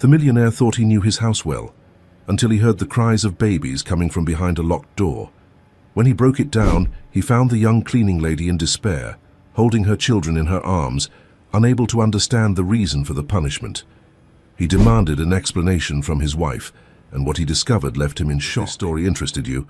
The millionaire thought he knew his house well, until he heard the cries of babies coming from behind a locked door. When he broke it down, he found the young cleaning lady in despair, holding her children in her arms, unable to understand the reason for the punishment. He demanded an explanation from his wife, and what he discovered left him in shock. If this story interested you,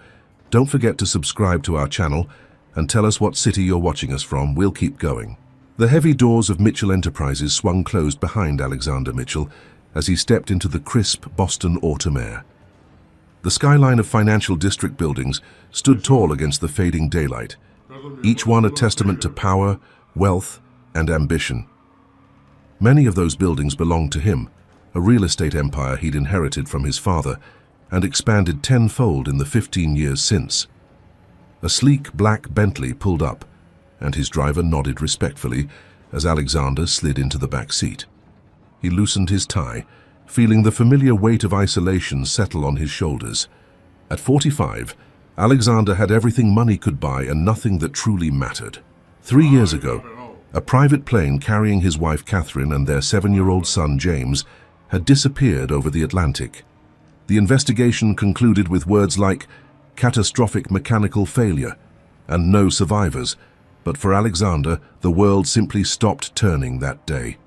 don't forget to subscribe to our channel and tell us what city you're watching us from. We'll keep going. The heavy doors of Mitchell Enterprises swung closed behind Alexander Mitchell as he stepped into the crisp Boston autumn air. The skyline of financial district buildings stood tall against the fading daylight, each one a testament to power, wealth, and ambition. Many of those buildings belonged to him, a real estate empire he'd inherited from his father and expanded tenfold in the 15 years since. A sleek black Bentley pulled up, and his driver nodded respectfully as Alexander slid into the back seat. He loosened his tie, feeling the familiar weight of isolation settle on his shoulders. At 45, Alexander had everything money could buy and nothing that truly mattered. 3 years ago, a private plane carrying his wife Catherine and their 7-year-old son James had disappeared over the Atlantic. The investigation concluded with words like catastrophic mechanical failure and no survivors, but for Alexander, the world simply stopped turning that day.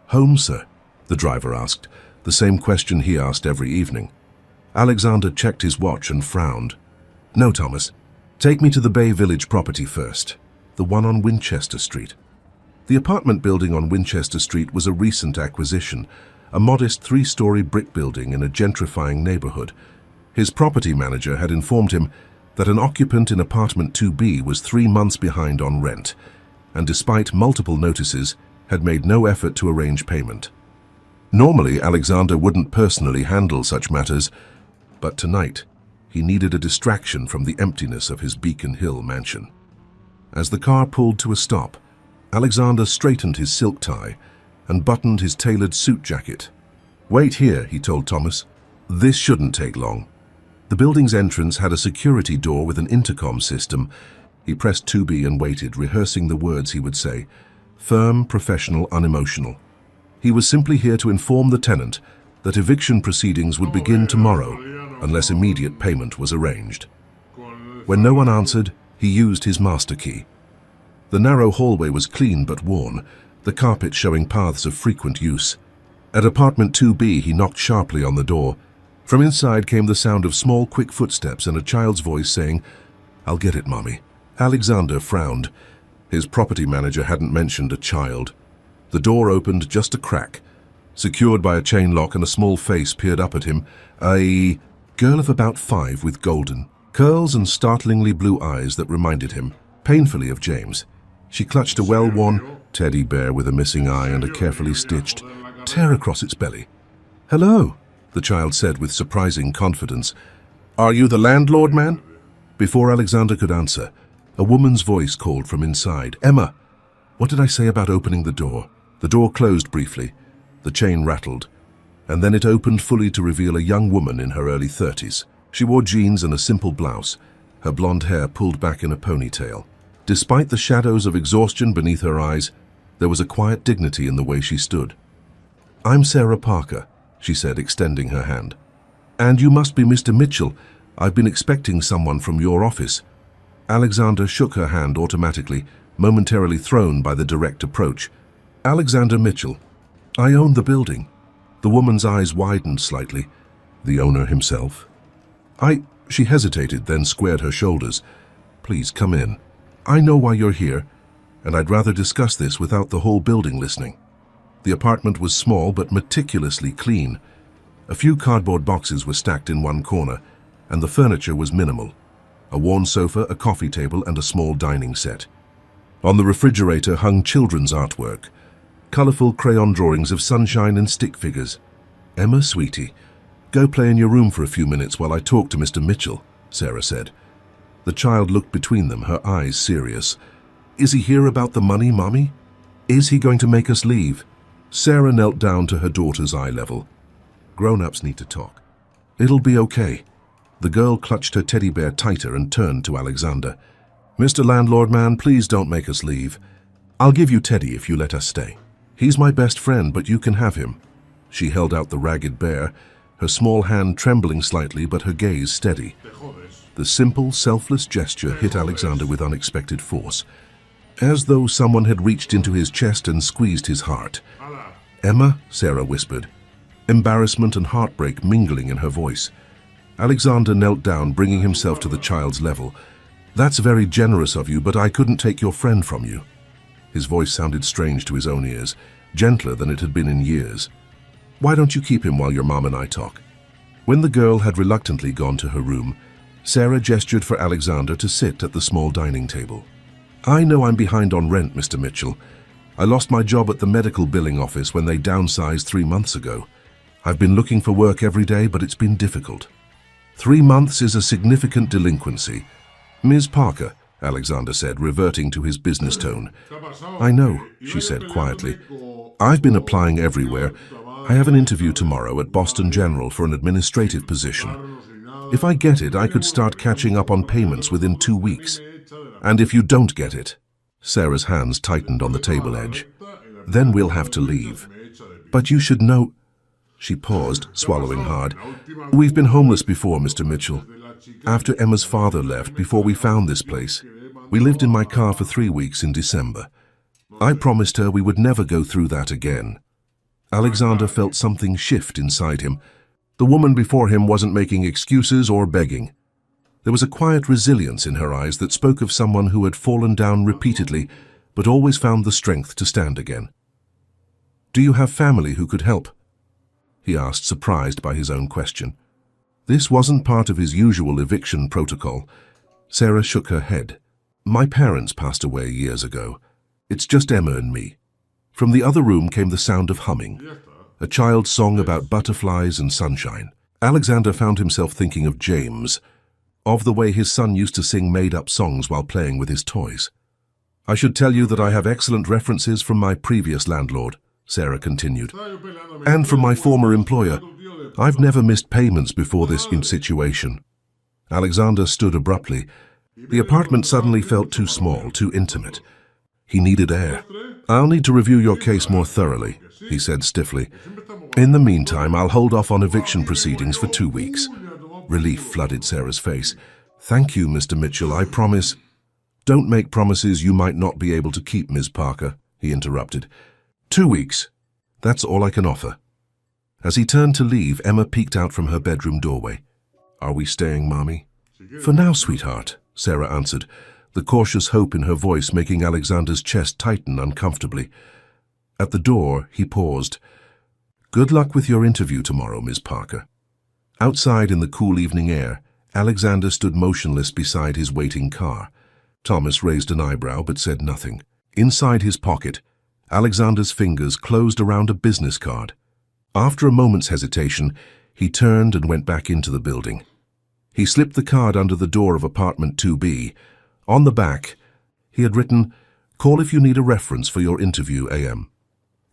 "Home, sir?" the driver asked, the same question he asked every evening. Alexander checked his watch and frowned. "No, Thomas. Take me to the Bay Village property first, the one on Winchester Street." The apartment building on Winchester Street was a recent acquisition, a modest 3-story brick building in a gentrifying neighborhood. His property manager had informed him that an occupant in apartment 2B was 3 months behind on rent, and despite multiple notices, had made no effort to arrange payment. Normally, Alexander wouldn't personally handle such matters, but tonight, he needed a distraction from the emptiness of his Beacon Hill mansion. As the car pulled to a stop, Alexander straightened his silk tie and buttoned his tailored suit jacket. "Wait here," he told Thomas. "This shouldn't take long." The building's entrance had a security door with an intercom system. He pressed 2B and waited, rehearsing the words he would say. Firm, professional, unemotional. He was simply here to inform the tenant that eviction proceedings would begin tomorrow unless immediate payment was arranged. When no one answered, he used his master key. The narrow hallway was clean but worn, the carpet showing paths of frequent use. At apartment 2B, he knocked sharply on the door. From inside came the sound of small, quick footsteps and a child's voice saying, "I'll get it, Mommy." Alexander frowned. His property manager hadn't mentioned a child. The door opened just a crack. Secured by a chain lock, and a small face peered up at him, a girl of about 5 with golden curls and startlingly blue eyes that reminded him painfully of James. She clutched a well-worn teddy bear with a missing eye and a carefully stitched tear across its belly. "Hello," the child said with surprising confidence. "Are you the landlord, man?" Before Alexander could answer, a woman's voice called from inside. "Emma, what did I say about opening the door?" The door closed briefly. The chain rattled, and then it opened fully to reveal a young woman in her early 30s. She wore jeans and a simple blouse, her blonde hair pulled back in a ponytail. Despite the shadows of exhaustion beneath her eyes, there was a quiet dignity in the way she stood. "I'm Sarah Parker," she said, extending her hand. "And you must be Mr. Mitchell. I've been expecting someone from your office." Alexander shook her hand automatically, momentarily thrown by the direct approach. "Alexander Mitchell. I own the building." The woman's eyes widened slightly. "The owner himself?" She hesitated, then squared her shoulders. "Please come in. I know why you're here, and I'd rather discuss this without the whole building listening." The apartment was small but meticulously clean. A few cardboard boxes were stacked in one corner, and the furniture was minimal. A worn sofa, a coffee table, and a small dining set. On the refrigerator hung children's artwork, colorful crayon drawings of sunshine and stick figures. "Emma, sweetie, go play in your room for a few minutes while I talk to Mr. Mitchell," Sarah said. The child looked between them, her eyes serious. "Is he here about the money, Mommy? Is he going to make us leave?" Sarah knelt down to her daughter's eye level. "Grown-ups need to talk." "It'll be okay." The girl clutched her teddy bear tighter and turned to Alexander. "Mr. Landlord Man, please don't make us leave. I'll give you Teddy if you let us stay. He's my best friend, but you can have him." She held out the ragged bear, her small hand trembling slightly but her gaze steady. The simple, selfless gesture hit Alexander with unexpected force, as though someone had reached into his chest and squeezed his heart. "Emma," Sarah whispered, embarrassment and heartbreak mingling in her voice. Alexander knelt down, bringing himself to the child's level. "That's very generous of you, but I couldn't take your friend from you." His voice sounded strange to his own ears, gentler than it had been in years. "Why don't you keep him while your mom and I talk?" When the girl had reluctantly gone to her room, Sarah gestured for Alexander to sit at the small dining table. "I know I'm behind on rent, Mr. Mitchell. I lost my job at the medical billing office when they downsized 3 months ago. I've been looking for work every day, but it's been difficult. 3 months is a significant delinquency." "Ms. Parker," Alexander said, reverting to his business tone. "I know," she said quietly. "I've been applying everywhere. I have an interview tomorrow at Boston General for an administrative position. If I get it, I could start catching up on payments within 2 weeks. And if you don't get it," Sarah's hands tightened on the table edge, "then we'll have to leave. But you should know—" She paused, swallowing hard. "We've been homeless before, Mr. Mitchell. After Emma's father left, before we found this place, we lived in my car for 3 weeks in December. I promised her we would never go through that again." Alexander felt something shift inside him. The woman before him wasn't making excuses or begging. There was a quiet resilience in her eyes that spoke of someone who had fallen down repeatedly, but always found the strength to stand again. "Do you have family who could help?" he asked, surprised by his own question. This wasn't part of his usual eviction protocol. Sarah shook her head. "My parents passed away years ago. It's just Emma and me." From the other room came the sound of humming, a child's song about butterflies and sunshine. Alexander found himself thinking of James, of the way his son used to sing made-up songs while playing with his toys. "I should tell you that I have excellent references from my previous landlord," Sarah continued, "and from my former employer. I've never missed payments before this situation." Alexander stood abruptly. The apartment suddenly felt too small, too intimate. He needed air. "I'll need to review your case more thoroughly," he said stiffly. "In the meantime, I'll hold off on eviction proceedings for 2 weeks. Relief flooded Sarah's face. "Thank you, Mr. Mitchell, I promise—" "Don't make promises you might not be able to keep, Ms. Parker," he interrupted. 2 weeks. That's all I can offer." As he turned to leave, Emma peeked out from her bedroom doorway. "Are we staying, Mommy?" "For now, sweetheart," Sarah answered, the cautious hope in her voice making Alexander's chest tighten uncomfortably. At the door, he paused. "Good luck with your interview tomorrow, Ms. Parker." Outside in the cool evening air, Alexander stood motionless beside his waiting car. Thomas raised an eyebrow but said nothing. Inside his pocket, Alexander's fingers closed around a business card. After a moment's hesitation, he turned and went back into the building. He slipped the card under the door of apartment 2B. On the back, he had written, "Call if you need a reference for your interview, AM."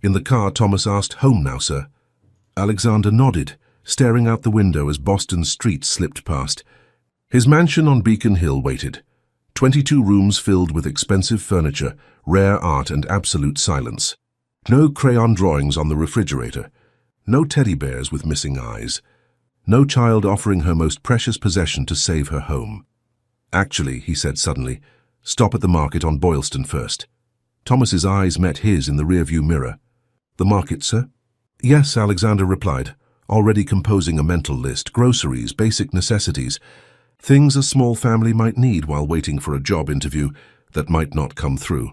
In the car, Thomas asked, "Home now, sir?" Alexander nodded, staring out the window as Boston's streets slipped past. His mansion on Beacon Hill waited. 22 rooms filled with expensive furniture, rare art and absolute silence. No crayon drawings on the refrigerator. No teddy bears with missing eyes. No child offering her most precious possession to save her home. "Actually," he said suddenly, "stop at the market on Boylston first." Thomas's eyes met his in the rearview mirror. "The market, sir?" "Yes," Alexander replied, already composing a mental list. Groceries, basic necessities, things a small family might need while waiting for a job interview that might not come through.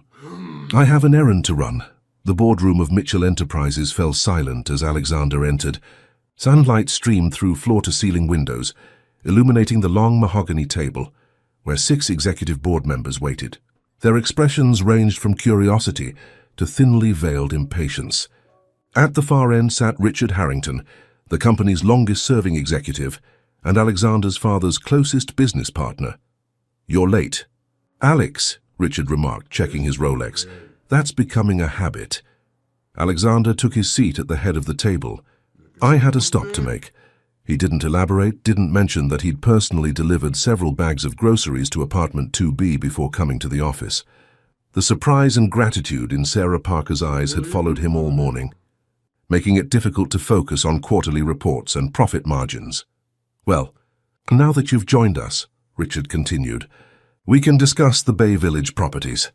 "I have an errand to run." The boardroom of Mitchell Enterprises fell silent as Alexander entered. Sunlight streamed through floor-to-ceiling windows, illuminating the long mahogany table, where 6 executive board members waited. Their expressions ranged from curiosity to thinly veiled impatience. At the far end sat Richard Harrington, the company's longest-serving executive, and Alexander's father's closest business partner. "You're late." "Alex," Richard remarked, checking his Rolex. "That's becoming a habit." Alexander took his seat at the head of the table. "I had a stop to make." He didn't elaborate, didn't mention that he'd personally delivered several bags of groceries to apartment 2B before coming to the office. The surprise and gratitude in Sarah Parker's eyes had followed him all morning. making it difficult to focus on quarterly reports and profit margins. "Well, now that you've joined us," Richard continued, "we can discuss the Bay Village properties.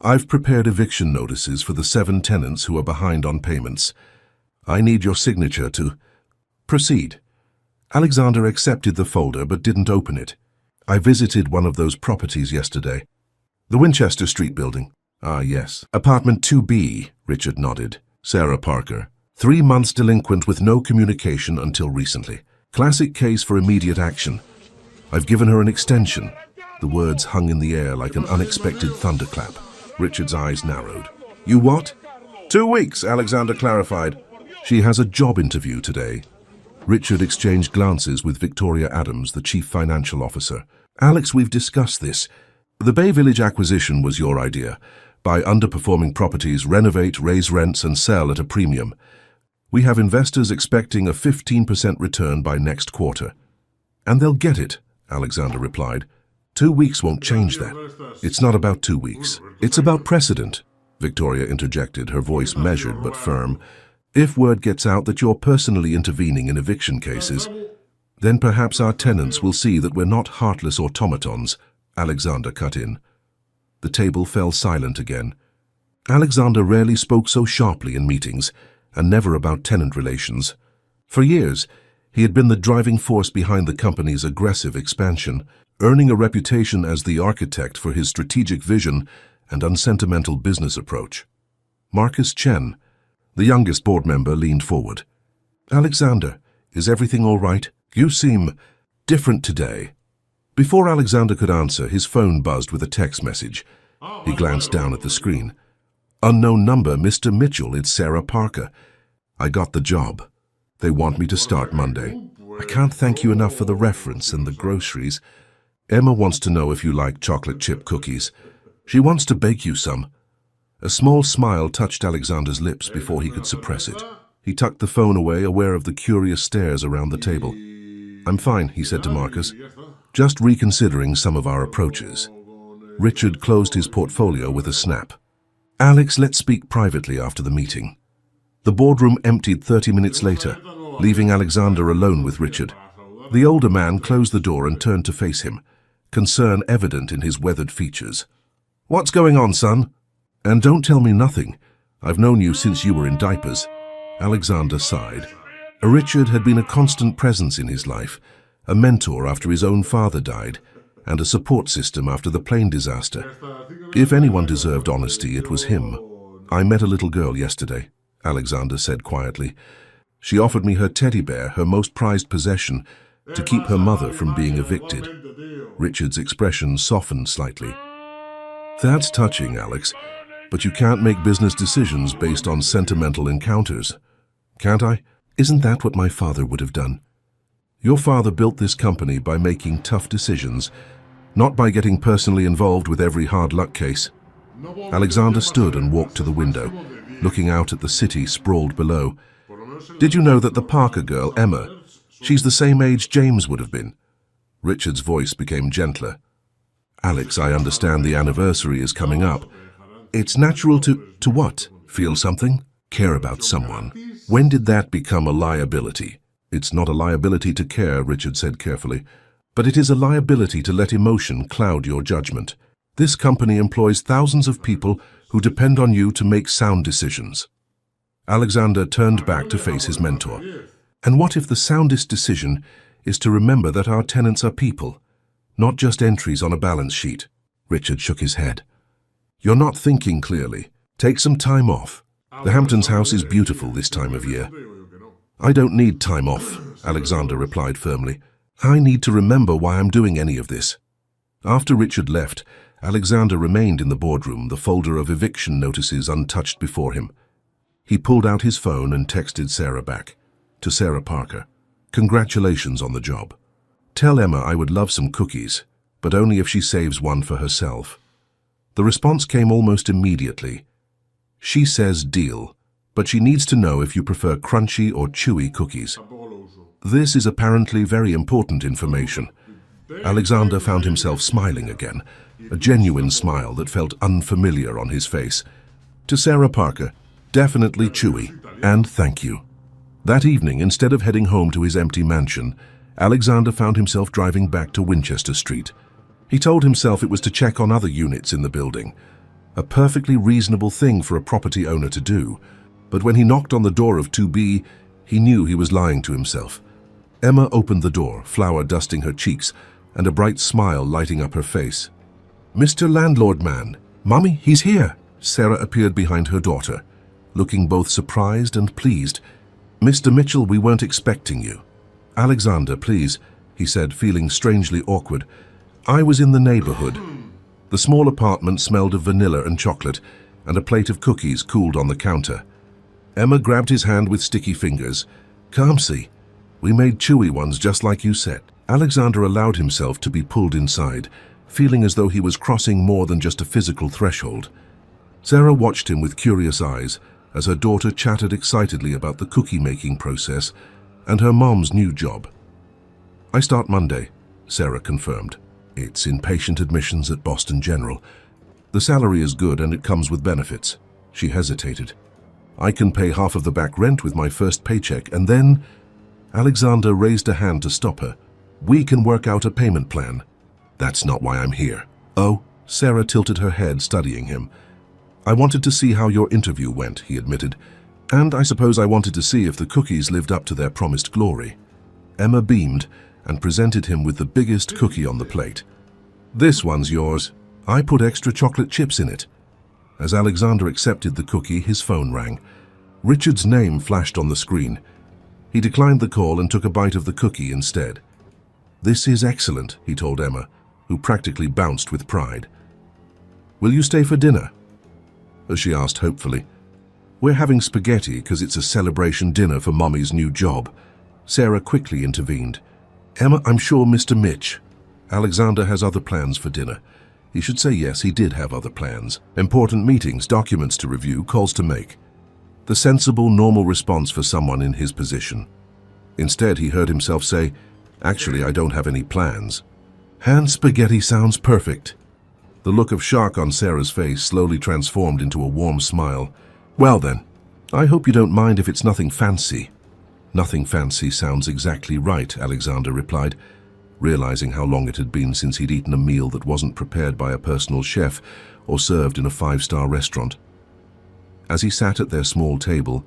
I've prepared eviction notices for the 7 tenants who are behind on payments. I need your signature to proceed." Alexander accepted the folder but didn't open it. "I visited one of those properties yesterday. The Winchester Street building." "Ah, yes. Apartment 2B, Richard nodded. "Sarah Parker. 3 months delinquent with no communication until recently. Classic case for immediate action. I've given her an extension." The words hung in the air like an unexpected thunderclap. Richard's eyes narrowed. "You what?" 2 weeks, Alexander clarified. "She has a job interview today." Richard exchanged glances with Victoria Adams, the chief financial officer. "Alex, we've discussed this. The Bay Village acquisition was your idea. Buy underperforming properties, renovate, raise rents, and sell at a premium. We have investors expecting a 15% return by next quarter." "And they'll get it," Alexander replied. 2 weeks won't change that." "It's not about 2 weeks. It's about precedent," Victoria interjected, her voice measured but firm. "If word gets out that you're personally intervening in eviction cases, then perhaps our tenants will see that we're not heartless automatons," Alexander cut in. The table fell silent again. Alexander rarely spoke so sharply in meetings, and never about tenant relations. For years, he had been the driving force behind the company's aggressive expansion, earning a reputation as the architect for his strategic vision and unsentimental business approach. Marcus Chen, the youngest board member, leaned forward. "Alexander, is everything all right? You seem different today." Before Alexander could answer, his phone buzzed with a text message. He glanced down at the screen. "Unknown number, Mr. Mitchell, it's Sarah Parker. I got the job. They want me to start Monday. I can't thank you enough for the reference and the groceries. Emma wants to know if you like chocolate chip cookies. She wants to bake you some." A small smile touched Alexander's lips before he could suppress it. He tucked the phone away, aware of the curious stares around the table. "I'm fine," he said to Marcus. "Just reconsidering some of our approaches." Richard closed his portfolio with a snap. "Alex, let's speak privately after the meeting." The boardroom emptied 30 minutes later, leaving Alexander alone with Richard. The older man closed the door and turned to face him, concern evident in his weathered features. "What's going on, son? And don't tell me nothing. I've known you since you were in diapers." Alexander sighed. Richard had been a constant presence in his life, a mentor after his own father died, and a support system after the plane disaster. If anyone deserved honesty, it was him. "I met a little girl yesterday," Alexander said quietly. "She offered me her teddy bear, her most prized possession, to keep her mother from being evicted." Richard's expression softened slightly. "That's touching, Alex, but you can't make business decisions based on sentimental encounters. Can't I? Isn't that what my father would have done? Your father built this company by making tough decisions, not by getting personally involved with every hard luck case." Alexander stood and walked to the window, looking out at the city sprawled below. "Did you know that the Parker girl, Emma, she's the same age James would have been?" Richard's voice became gentler. "Alex, I understand the anniversary is coming up. It's natural to what? Feel something? Care about someone. When did that become a liability?" "It's not a liability to care," Richard said carefully, "but it is a liability to let emotion cloud your judgment. This company employs thousands of people who depend on you to make sound decisions." Alexander turned back to face his mentor. "And what if the soundest decision is to remember that our tenants are people, not just entries on a balance sheet?" Richard shook his head. "You're not thinking clearly. Take some time off. The Hamptons house is beautiful this time of year." "I don't need time off," Alexander replied firmly. "I need to remember why I'm doing any of this." After Richard left, Alexander remained in the boardroom, the folder of eviction notices untouched before him. He pulled out his phone and texted Sarah back. To Sarah Parker, "Congratulations on the job. Tell Emma I would love some cookies, but only if she saves one for herself." The response came almost immediately. "She says deal, but she needs to know if you prefer crunchy or chewy cookies." This is apparently very important information. Alexander found himself smiling again, a genuine smile that felt unfamiliar on his face. To Sarah Parker, "Definitely chewy. And thank you. That evening, instead of heading home to his empty mansion, Alexander found himself driving back to Winchester Street. He told himself it was to check on other units in the building, a perfectly reasonable thing for a property owner to do. But when he knocked on the door of 2B, he knew he was lying to himself. Emma opened the door, flour dusting her cheeks and a bright smile lighting up her face. "Mr. Landlord Man, Mummy, he's here." Sarah appeared behind her daughter, looking both surprised and pleased. "Mr. Mitchell, we weren't expecting you." "Alexander, please," he said, feeling strangely awkward. "I was in the neighborhood." The small apartment smelled of vanilla and chocolate, and a plate of cookies cooled on the counter. Emma grabbed his hand with sticky fingers. "Come see. We made chewy ones just like you said." Alexander allowed himself to be pulled inside, feeling as though he was crossing more than just a physical threshold. Sarah watched him with curious eyes as her daughter chattered excitedly about the cookie-making process and her mom's new job. "I start Monday," Sarah confirmed. "It's inpatient admissions at Boston General. The salary is good and it comes with benefits." She hesitated. "I can pay half of the back rent with my first paycheck, and then—" Alexander raised a hand to stop her. "We can work out a payment plan." "That's not why I'm here." "Oh?" Sarah tilted her head, studying him. "I wanted to see how your interview went," he admitted. "And I suppose I wanted to see if the cookies lived up to their promised glory." Emma beamed and presented him with the biggest cookie on the plate. "This one's yours. I put extra chocolate chips in it." As Alexander accepted the cookie, his phone rang. Richard's name flashed on the screen. He declined the call and took a bite of the cookie instead. "This is excellent," he told Emma, who practically bounced with pride. "Will you stay for dinner?" She asked hopefully. "We're having spaghetti because it's a celebration dinner for Mummy's new job." Sarah quickly intervened. "Emma, I'm sure Mr. Mitch. Alexander has other plans for dinner." He should say yes, he did have other plans. Important meetings, documents to review, calls to make. The sensible, normal response for someone in his position. Instead, he heard himself say, "Actually, I don't have any plans." "Hand spaghetti sounds perfect." The look of shock on Sarah's face slowly transformed into a warm smile. "Well then, I hope you don't mind if it's nothing fancy." "Nothing fancy sounds exactly right," Alexander replied, realizing how long it had been since he'd eaten a meal that wasn't prepared by a personal chef or served in a five-star restaurant. As he sat at their small table,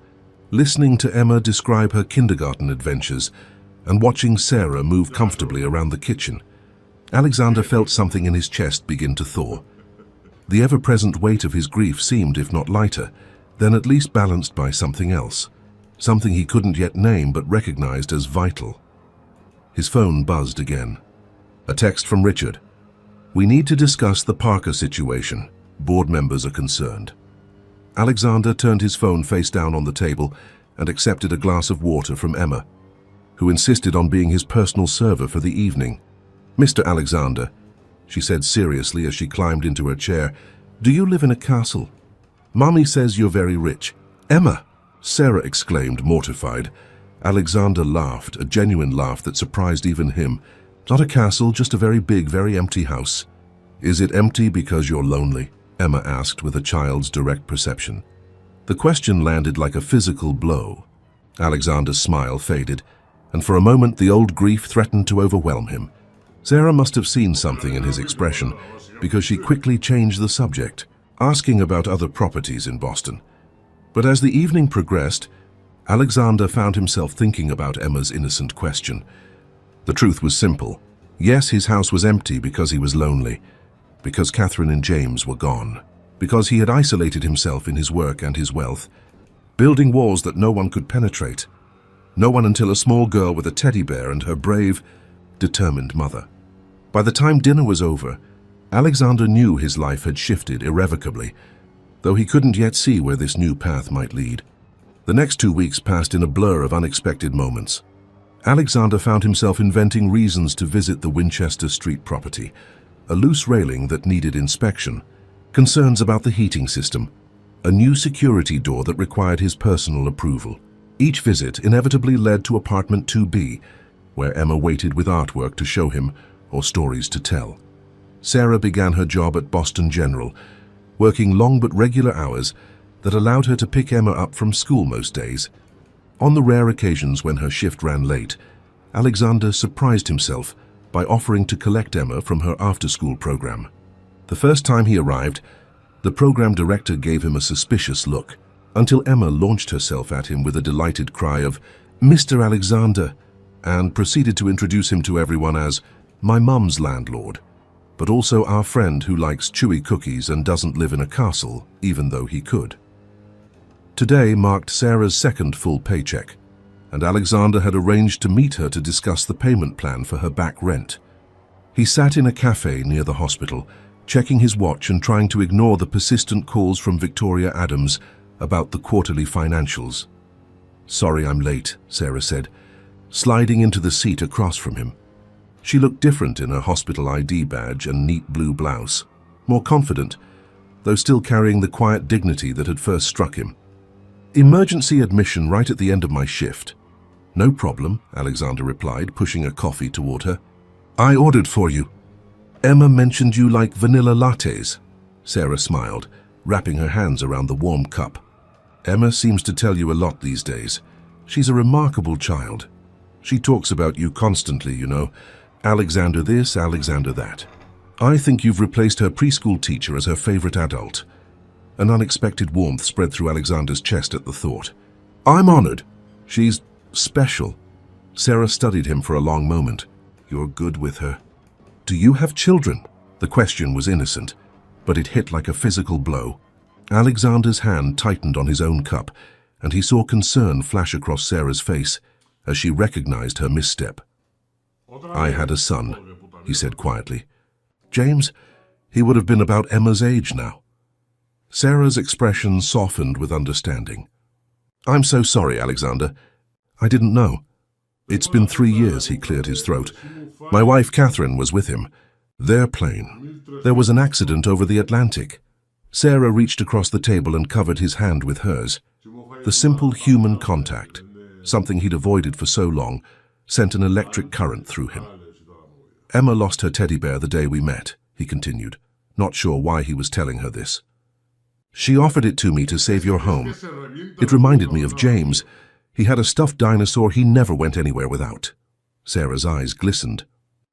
listening to Emma describe her kindergarten adventures and watching Sarah move comfortably around the kitchen, Alexander felt something in his chest begin to thaw. The ever-present weight of his grief seemed, if not lighter, then at least balanced by something else, something he couldn't yet name but recognized as vital. His phone buzzed again. A text from Richard. "We need to discuss the Parker situation. Board members are concerned." Alexander turned his phone face down on the table and accepted a glass of water from Emma, who insisted on being his personal server for the evening. "Mr. Alexander," she said seriously as she climbed into her chair, "do you live in a castle? Mommy says you're very rich." "Emma!" Sarah exclaimed, mortified. Alexander laughed, a genuine laugh that surprised even him. "Not a castle, just a very big, very empty house." "Is it empty because you're lonely?" Emma asked with a child's direct perception. The question landed like a physical blow. Alexander's smile faded, and for a moment the old grief threatened to overwhelm him. Sarah must have seen something in his expression, because she quickly changed the subject, asking about other properties in Boston. But as the evening progressed, Alexander found himself thinking about Emma's innocent question. The truth was simple. Yes, his house was empty because he was lonely, because Catherine and James were gone, because he had isolated himself in his work and his wealth, building walls that no one could penetrate. No one until a small girl with a teddy bear and her brave, determined mother. By the time dinner was over, Alexander knew his life had shifted irrevocably, though he couldn't yet see where this new path might lead. The next 2 weeks passed in a blur of unexpected moments. Alexander found himself inventing reasons to visit the Winchester Street property, a loose railing that needed inspection, concerns about the heating system, a new security door that required his personal approval. Each visit inevitably led to apartment 2B, where Emma waited with artwork to show him or stories to tell. Sarah began her job at Boston General, working long but regular hours that allowed her to pick Emma up from school most days. On the rare occasions when her shift ran late, Alexander surprised himself by offering to collect Emma from her after-school program. The first time he arrived, the program director gave him a suspicious look, until Emma launched herself at him with a delighted cry of, "Mr. Alexander," and proceeded to introduce him to everyone as my mum's landlord, but also our friend who likes chewy cookies and doesn't live in a castle, even though he could. Today marked Sarah's second full paycheck, and Alexander had arranged to meet her to discuss the payment plan for her back rent. He sat in a cafe near the hospital, checking his watch and trying to ignore the persistent calls from Victoria Adams about the quarterly financials. "Sorry I'm late," Sarah said, sliding into the seat across from him. She looked different in her hospital ID badge and neat blue blouse, more confident, though still carrying the quiet dignity that had first struck him. "Emergency admission right at the end of my shift." "No problem," Alexander replied, pushing a coffee toward her. "I ordered for you." "Emma mentioned you like vanilla lattes." Sarah smiled, wrapping her hands around the warm cup. "Emma seems to tell you a lot these days. She's a remarkable child. She talks about you constantly, you know. Alexander this, Alexander that. I think you've replaced her preschool teacher as her favorite adult." An unexpected warmth spread through Alexander's chest at the thought. "I'm honored. She's special." Sarah studied him for a long moment. "You're good with her." "Do you have children?" The question was innocent, but it hit like a physical blow. Alexander's hand tightened on his own cup, and he saw concern flash across Sarah's face as she recognized her misstep. "I had a son," he said quietly. "James, he would have been about Emma's age now." Sarah's expression softened with understanding. "I'm so sorry, Alexander. I didn't know." "It's been 3 years," he cleared his throat. "My wife, Catherine, was with him. Their plane. There was an accident over the Atlantic." Sarah reached across the table and covered his hand with hers. The simple human contact, something he'd avoided for so long, sent an electric current through him. "Emma lost her teddy bear the day we met," he continued, not sure why he was telling her this. "She offered it to me to save your home. It reminded me of James. He had a stuffed dinosaur he never went anywhere without." Sarah's eyes glistened.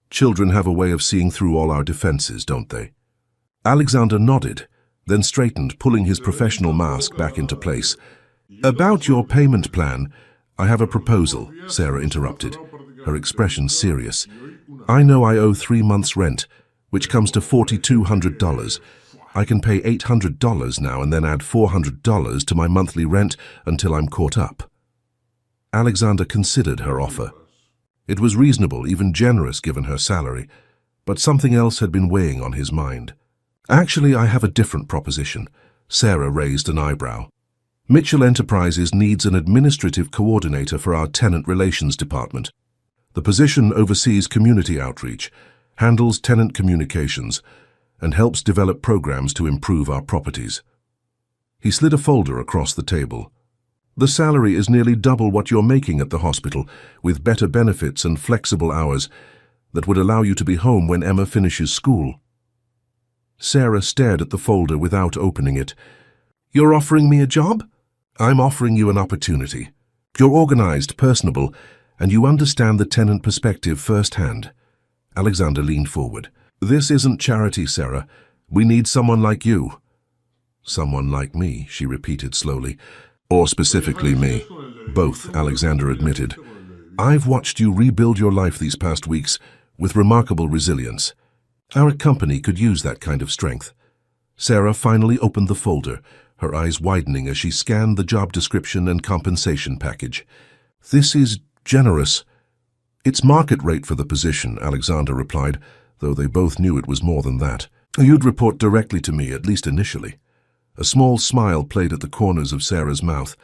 "Children have a way of seeing through all our defenses, don't they?" Alexander nodded, then straightened, pulling his professional mask back into place. "About your payment plan, I have a proposal," Sarah interrupted, her expression serious. "I know I owe 3 months' rent, which comes to $4,200. I can pay $800 now and then add $400 to my monthly rent until I'm caught up." Alexander considered her offer. It was reasonable, even generous given her salary, but something else had been weighing on his mind. "Actually, I have a different proposition." Sarah raised an eyebrow. "Mitchell Enterprises needs an administrative coordinator for our tenant relations department. The position oversees community outreach, handles tenant communications, and helps develop programs to improve our properties." He slid a folder across the table. "The salary is nearly double what you're making at the hospital, with better benefits and flexible hours that would allow you to be home when Emma finishes school." Sarah stared at the folder without opening it. "You're offering me a job?" "I'm offering you an opportunity. You're organized, personable, and you understand the tenant perspective firsthand." Alexander leaned forward. "This isn't charity, Sarah. We need someone like you." "Someone like me," she repeated slowly. "Or specifically me." "Both," Alexander admitted. "I've watched you rebuild your life these past weeks with remarkable resilience. Our company could use that kind of strength." Sarah finally opened the folder, her eyes widening as she scanned the job description and compensation package. "This is generous." "It's market rate for the position," Alexander replied, though they both knew it was more than that. "You'd report directly to me, at least initially." A small smile played at the corners of Sarah's mouth.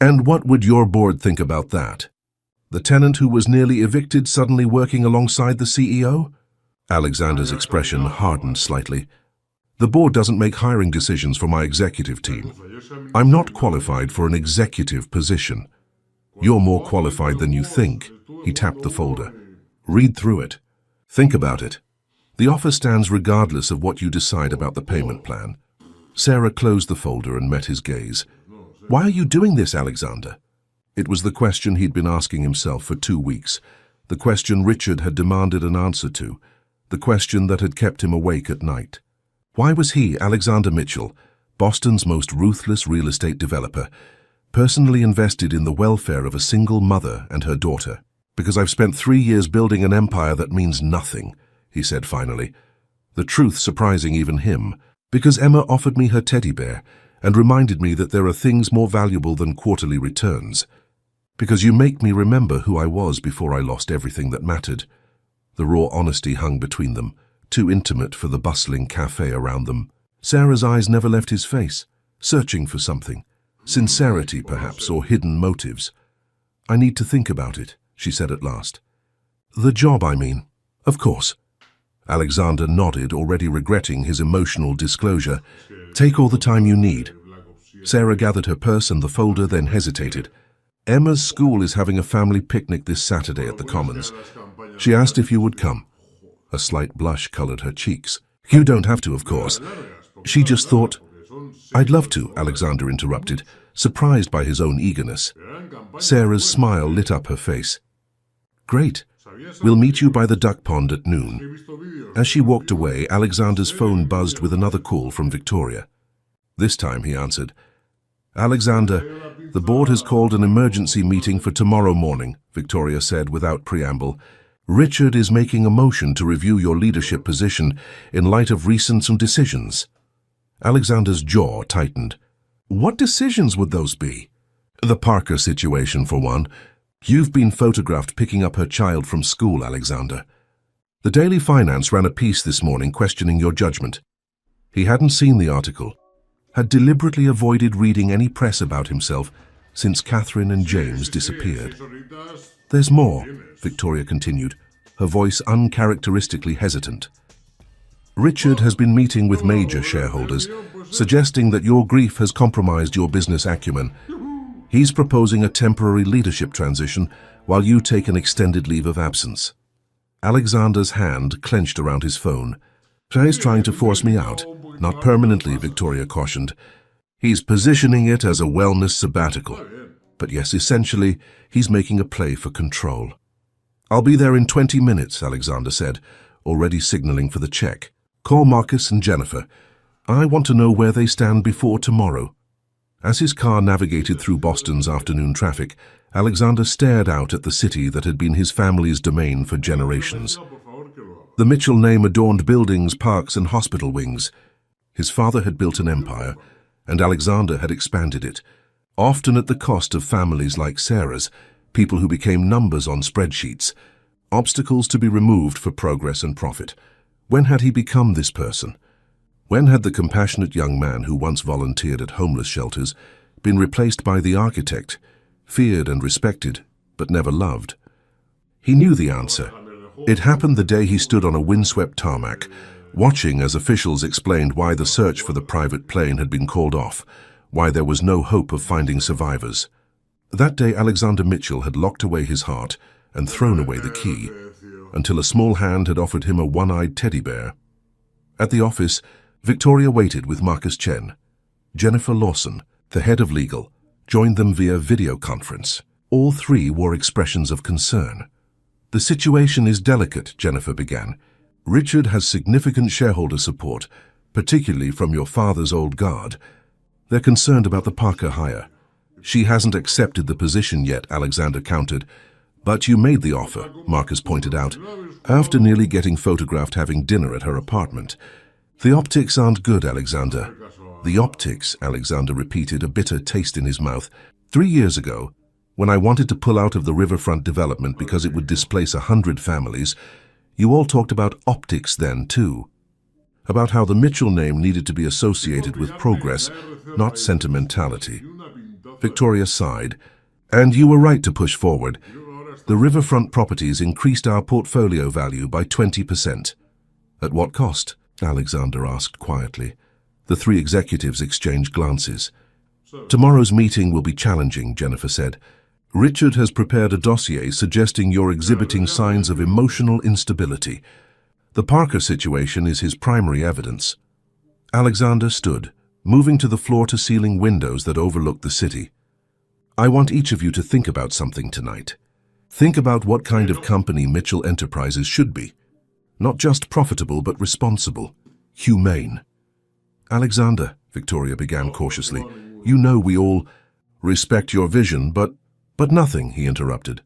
"And what would your board think about that? The tenant who was nearly evicted suddenly working alongside the CEO?" Alexander's expression hardened slightly. "The board doesn't make hiring decisions for my executive team. I'm not qualified for an executive position." "You're more qualified than you think." He tapped the folder. "Read through it. Think about it. The offer stands regardless of what you decide about the payment plan." Sarah closed the folder and met his gaze. "Why are you doing this, Alexander?" It was the question he'd been asking himself for 2 weeks, the question Richard had demanded an answer to, the question that had kept him awake at night. Why was he, Alexander Mitchell, Boston's most ruthless real estate developer, personally invested in the welfare of a single mother and her daughter? "Because I've spent 3 years building an empire that means nothing," he said finally, the truth surprising even him. "Because Emma offered me her teddy bear and reminded me that there are things more valuable than quarterly returns. Because you make me remember who I was before I lost everything that mattered." The raw honesty hung between them, too intimate for the bustling cafe around them. Sarah's eyes never left his face, searching for something. Sincerity, perhaps, or hidden motives. "I need to think about it," she said at last. "The job, I mean." "Of course." Alexander nodded, already regretting his emotional disclosure. "Take all the time you need." Sarah gathered her purse and the folder, then hesitated. "Emma's school is having a family picnic this Saturday at the Commons. She asked if you would come." A slight blush colored her cheeks. "You don't have to, of course. She just thought—" "I'd love to," Alexander interrupted, surprised by his own eagerness. Sarah's smile lit up her face. "Great. We'll meet you by the duck pond at noon." As she walked away, Alexander's phone buzzed with another call from Victoria. This time he answered. "Alexander, the board has called an emergency meeting for tomorrow morning," Victoria said without preamble. "Richard is making a motion to review your leadership position in light of recent decisions." Alexander's jaw tightened. "What decisions would those be?" "The Parker situation, for one. You've been photographed picking up her child from school, Alexander. The Daily Finance ran a piece this morning questioning your judgment." He hadn't seen the article, had deliberately avoided reading any press about himself since Catherine and James disappeared. "There's more," Victoria continued, her voice uncharacteristically hesitant. "Richard has been meeting with major shareholders, suggesting that your grief has compromised your business acumen. He's proposing a temporary leadership transition while you take an extended leave of absence." Alexander's hand clenched around his phone. "He's trying to force me out." "Not permanently," Victoria cautioned. "He's positioning it as a wellness sabbatical. But yes, essentially, he's making a play for control." "I'll be there in 20 minutes, Alexander said, already signaling for the check. "Call Marcus and Jennifer. I want to know where they stand before tomorrow." As his car navigated through Boston's afternoon traffic, Alexander stared out at the city that had been his family's domain for generations. The Mitchell name adorned buildings, parks, and hospital wings. His father had built an empire, and Alexander had expanded it, often at the cost of families like Sarah's, people who became numbers on spreadsheets, obstacles to be removed for progress and profit. When had he become this person? When had the compassionate young man who once volunteered at homeless shelters been replaced by the architect, feared and respected, but never loved? He knew the answer. It happened the day he stood on a windswept tarmac, watching as officials explained why the search for the private plane had been called off, why there was no hope of finding survivors. That day Alexander Mitchell had locked away his heart and thrown away the key, until a small hand had offered him a one-eyed teddy bear. At the office, Victoria waited with Marcus Chen. Jennifer Lawson, the head of legal, joined them via video conference. All three wore expressions of concern. "The situation is delicate," Jennifer began. "Richard has significant shareholder support, particularly from your father's old guard. They're concerned about the Parker hire." "She hasn't accepted the position yet," Alexander countered. "But you made the offer," Marcus pointed out, after nearly getting photographed having dinner at her apartment. "The optics aren't good, Alexander." "The optics," Alexander repeated, a bitter taste in his mouth. 3 years ago, when I wanted to pull out of the riverfront development because it would displace 100 families, you all talked about optics then, too. About how the Mitchell name needed to be associated with progress, not sentimentality." Victoria sighed. "And you were right to push forward. The riverfront properties increased our portfolio value by 20%. "At what cost?" Alexander asked quietly. The three executives exchanged glances. "Tomorrow's meeting will be challenging," Jennifer said. "Richard has prepared a dossier suggesting you're exhibiting signs of emotional instability. The Parker situation is his primary evidence." Alexander stood, moving to the floor-to-ceiling windows that overlook the city. I want each of you to think about something tonight. Think about what kind of company Mitchell Enterprises should be. Not just profitable, but responsible, humane. Alexander, Victoria began cautiously, you know we all respect your vision, but nothing, he interrupted.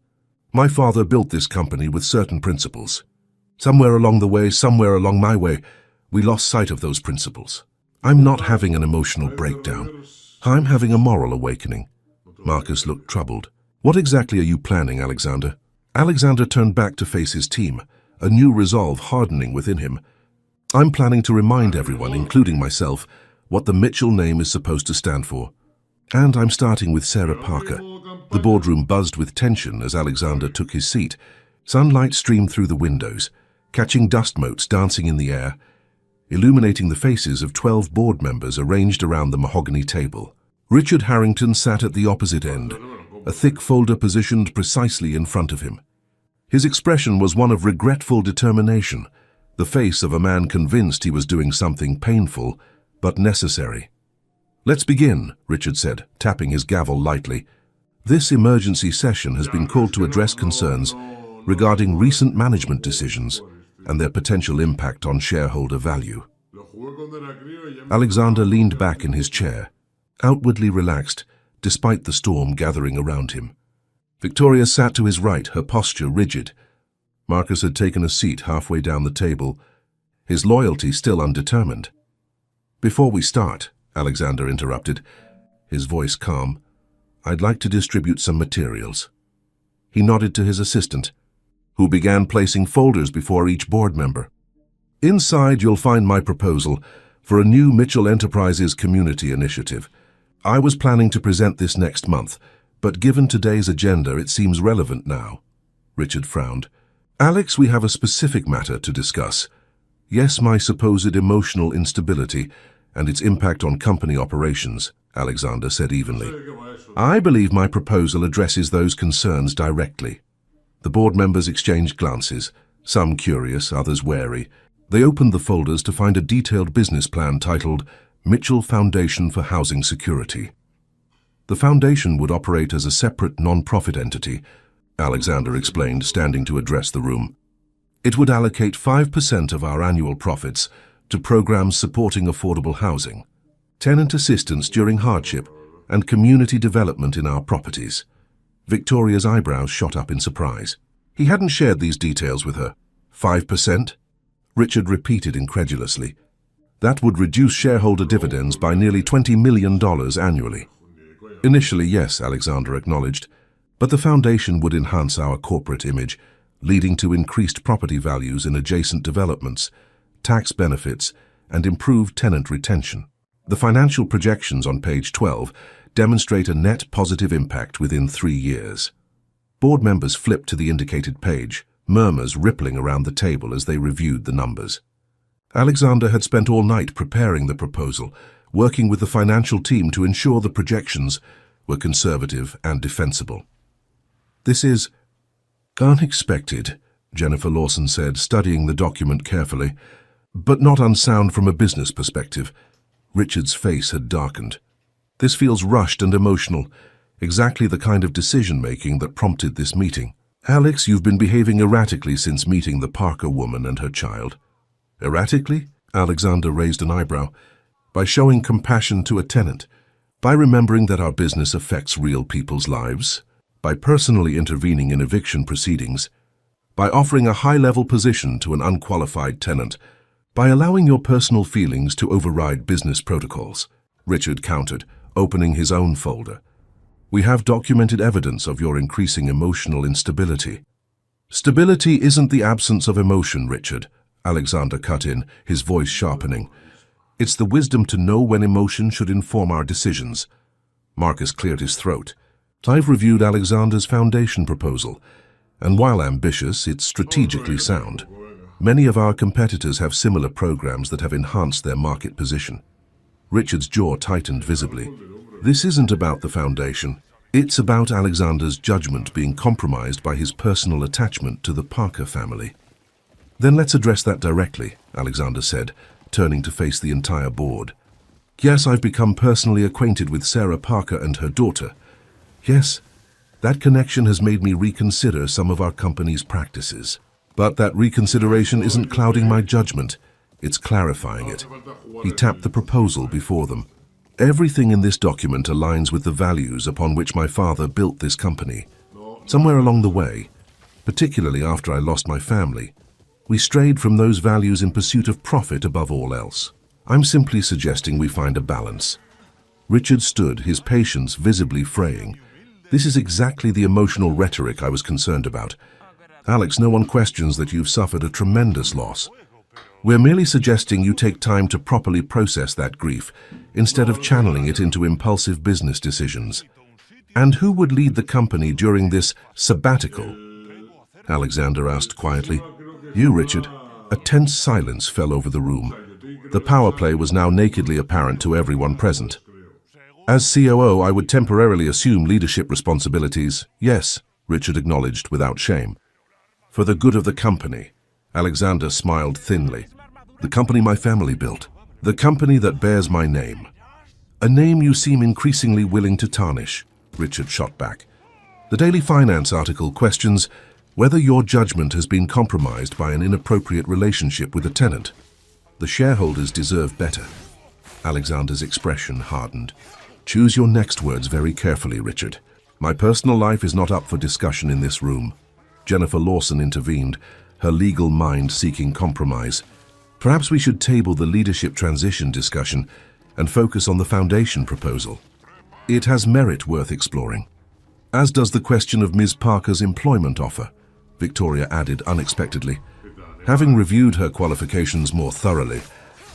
My father built this company with certain principles. Somewhere along the way, somewhere along my way, we lost sight of those principles. I'm not having an emotional breakdown. I'm having a moral awakening. Marcus looked troubled. What exactly are you planning, Alexander? Alexander turned back to face his team, a new resolve hardening within him. I'm planning to remind everyone, including myself, what the Mitchell name is supposed to stand for. And I'm starting with Sarah Parker. The boardroom buzzed with tension as Alexander took his seat. Sunlight streamed through the windows, catching dust motes dancing in the air, illuminating the faces of 12 board members arranged around the mahogany table. Richard Harrington sat at the opposite end, a thick folder positioned precisely in front of him. His expression was one of regretful determination, the face of a man convinced he was doing something painful but necessary. Let's begin, Richard said, tapping his gavel lightly. This emergency session has been called to address concerns regarding recent management decisions and their potential impact on shareholder value. Alexander leaned back in his chair, outwardly relaxed, despite the storm gathering around him. Victoria sat to his right, her posture rigid. Marcus had taken a seat halfway down the table, his loyalty still undetermined. Before we start, Alexander interrupted, his voice calm, I'd like to distribute some materials. He nodded to his assistant, who began placing folders before each board member. Inside, you'll find my proposal for a new Mitchell Enterprises community initiative. I was planning to present this next month, but given today's agenda, it seems relevant now. Richard frowned. Alex, we have a specific matter to discuss. Yes, my supposed emotional instability and its impact on company operations, Alexander said evenly. I believe my proposal addresses those concerns directly. The board members exchanged glances, some curious, others wary. They opened the folders to find a detailed business plan titled Mitchell Foundation for Housing Security. The foundation would operate as a separate non-profit entity, Alexander explained, standing to address the room. It would allocate 5% of our annual profits to programs supporting affordable housing, tenant assistance during hardship, and community development in our properties. Victoria's eyebrows shot up in surprise. He hadn't shared these details with her. 5%? Richard repeated incredulously. That would reduce shareholder dividends by nearly $20 million annually. Initially, yes, Alexander acknowledged, but the foundation would enhance our corporate image, leading to increased property values in adjacent developments, tax benefits, and improved tenant retention. The financial projections on page 12 demonstrate a net positive impact within 3 years. Board members flipped to the indicated page, murmurs rippling around the table as they reviewed the numbers. Alexander had spent all night preparing the proposal, working with the financial team to ensure the projections were conservative and defensible. This is unexpected, Jennifer Lawson said, studying the document carefully, but not unsound from a business perspective. Richard's face had darkened. This feels rushed and emotional, exactly the kind of decision-making that prompted this meeting. Alex, you've been behaving erratically since meeting the Parker woman and her child. Erratically? Alexander raised an eyebrow. By showing compassion to a tenant, by remembering that our business affects real people's lives, by personally intervening in eviction proceedings, by offering a high-level position to an unqualified tenant, by allowing your personal feelings to override business protocols, Richard countered, opening his own folder. We have documented evidence of your increasing emotional instability. Stability isn't the absence of emotion, Richard, Alexander cut in, his voice sharpening. It's the wisdom to know when emotion should inform our decisions. Marcus cleared his throat. I've reviewed Alexander's foundation proposal, and while ambitious, it's strategically sound. Many of our competitors have similar programs that have enhanced their market position. Richard's jaw tightened visibly. This isn't about the foundation. It's about Alexander's judgment being compromised by his personal attachment to the Parker family. Then let's address that directly, Alexander said, turning to face the entire board. Yes, I've become personally acquainted with Sarah Parker and her daughter. Yes, that connection has made me reconsider some of our company's practices. But that reconsideration isn't clouding my judgment, it's clarifying it. He tapped the proposal before them. Everything in this document aligns with the values upon which my father built this company. Somewhere along the way, particularly after I lost my family, we strayed from those values in pursuit of profit above all else. I'm simply suggesting we find a balance. Richard stood, his patience visibly fraying. This is exactly the emotional rhetoric I was concerned about. Alex, no one questions that you've suffered a tremendous loss. We're merely suggesting you take time to properly process that grief, instead of channeling it into impulsive business decisions. And who would lead the company during this sabbatical? Alexander asked quietly. You, Richard. A tense silence fell over the room. The power play was now nakedly apparent to everyone present. As COO, I would temporarily assume leadership responsibilities. Yes, Richard acknowledged without shame. For the good of the company. Alexander smiled thinly. The company my family built. The company that bears my name. A name you seem increasingly willing to tarnish, Richard shot back. The Daily Finance article questions whether your judgment has been compromised by an inappropriate relationship with a tenant. The shareholders deserve better. Alexander's expression hardened. Choose your next words very carefully, Richard. My personal life is not up for discussion in this room. Jennifer Lawson intervened, her legal mind seeking compromise. Perhaps we should table the leadership transition discussion and focus on the foundation proposal. It has merit worth exploring. As does the question of Ms. Parker's employment offer, Victoria added unexpectedly. Having reviewed her qualifications more thoroughly,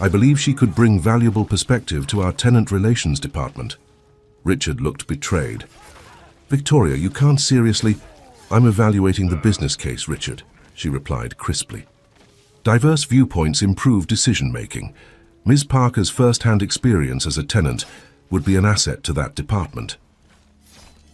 I believe she could bring valuable perspective to our tenant relations department. Richard looked betrayed. Victoria, you can't seriously... I'm evaluating the business case, Richard, she replied crisply. Diverse viewpoints improve decision-making. Ms. Parker's first-hand experience as a tenant would be an asset to that department.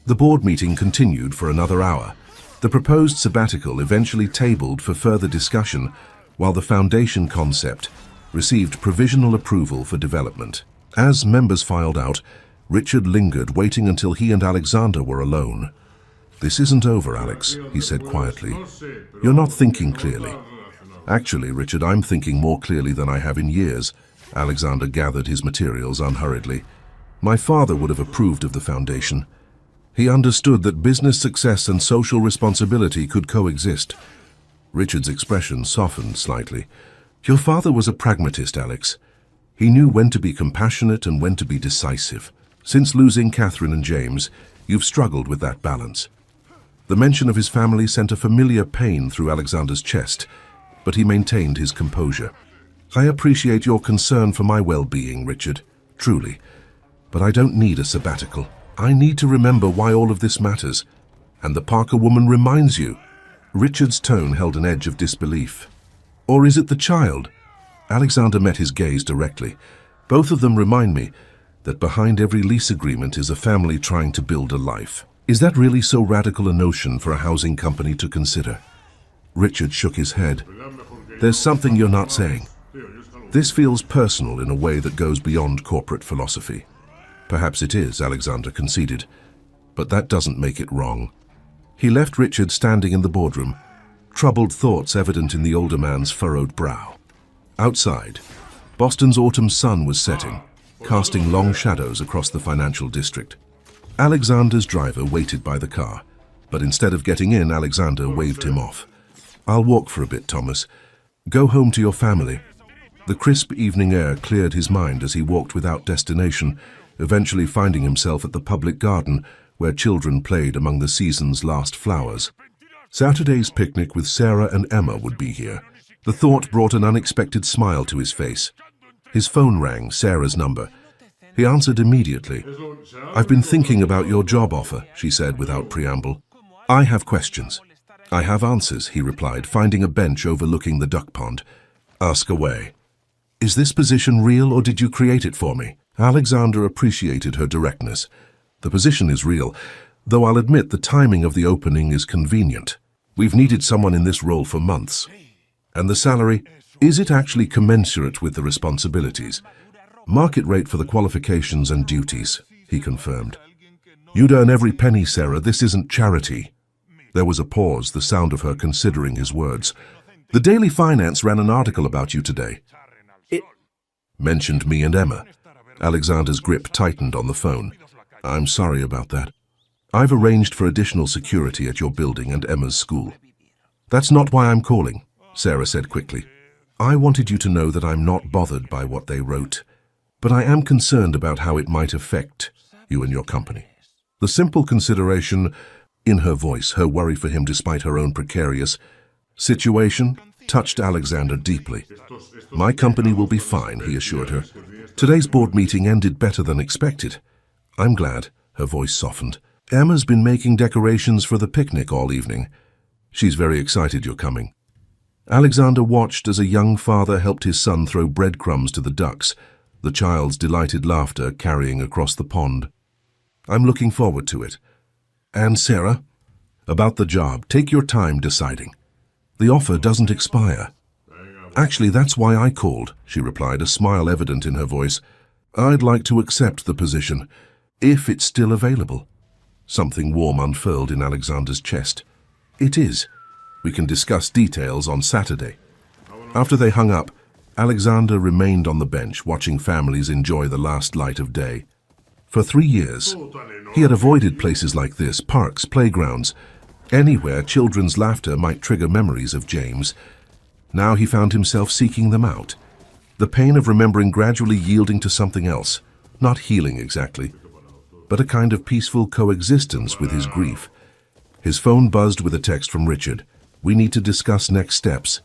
The board meeting continued for another hour. The proposed sabbatical eventually tabled for further discussion, while the foundation concept received provisional approval for development. As members filed out, Richard lingered, waiting until he and Alexander were alone. This isn't over, Alex, he said quietly. You're not thinking clearly. Actually, Richard, I'm thinking more clearly than I have in years. Alexander gathered his materials unhurriedly. My father would have approved of the foundation. He understood that business success and social responsibility could coexist. Richard's expression softened slightly. Your father was a pragmatist, Alex. He knew when to be compassionate and when to be decisive. Since losing Catherine and James, you've struggled with that balance. The mention of his family sent a familiar pain through Alexander's chest, but he maintained his composure. I appreciate your concern for my well-being, Richard, truly. But I don't need a sabbatical. I need to remember why all of this matters. And the Parker woman reminds you. Richard's tone held an edge of disbelief. Or is it the child? Alexander met his gaze directly. Both of them remind me that behind every lease agreement is a family trying to build a life. Is that really so radical a notion for a housing company to consider? Richard shook his head. There's something you're not saying. This feels personal in a way that goes beyond corporate philosophy. Perhaps it is, Alexander conceded, but that doesn't make it wrong. He left Richard standing in the boardroom, troubled thoughts evident in the older man's furrowed brow. Outside, Boston's autumn sun was setting, casting long shadows across the financial district. Alexander's driver waited by the car, but instead of getting in, Alexander waved him off. I'll walk for a bit, Thomas. Go home to your family. The crisp evening air cleared his mind as he walked without destination, eventually finding himself at the public garden where children played among the season's last flowers. Saturday's picnic with Sarah and Emma would be here. The thought brought an unexpected smile to his face. His phone rang, Sarah's number. He answered immediately. I've been thinking about your job offer, she said without preamble. I have questions. I have answers, he replied, finding a bench overlooking the duck pond. Ask away. Is this position real or did you create it for me? Alexander appreciated her directness. The position is real, though I'll admit the timing of the opening is convenient. We've needed someone in this role for months. And the salary, is it actually commensurate with the responsibilities? Market rate for the qualifications and duties, he confirmed. You'd earn every penny, Sarah. This isn't charity. There was a pause, the sound of her considering his words. The Daily Finance ran an article about you today. It Mentioned me and Emma. Alexander's grip tightened on the phone. I'm sorry about that. I've arranged for additional security at your building and Emma's school. That's not why I'm calling, Sarah said quickly. I wanted you to know that I'm not bothered by what they wrote, but I am concerned about how it might affect you and your company. The simple consideration, in her voice, her worry for him despite her own precarious situation, touched Alexander deeply. My company will be fine, he assured her. Today's board meeting ended better than expected. I'm glad, her voice softened. Emma's been making decorations for the picnic all evening. She's very excited you're coming. Alexander watched as a young father helped his son throw breadcrumbs to the ducks, the child's delighted laughter carrying across the pond. I'm looking forward to it. And Sarah, about the job, take your time deciding. The offer doesn't expire. Actually, that's why I called, she replied, a smile evident in her voice. I'd like to accept the position, if it's still available. Something warm unfurled in Alexander's chest. It is. We can discuss details on Saturday. After they hung up, Alexander remained on the bench, watching families enjoy the last light of day. For 3 years, he had avoided places like this, parks, playgrounds, anywhere children's laughter might trigger memories of James. Now he found himself seeking them out. The pain of remembering gradually yielding to something else, not healing exactly, but a kind of peaceful coexistence with his grief. His phone buzzed with a text from Richard. We need to discuss next steps.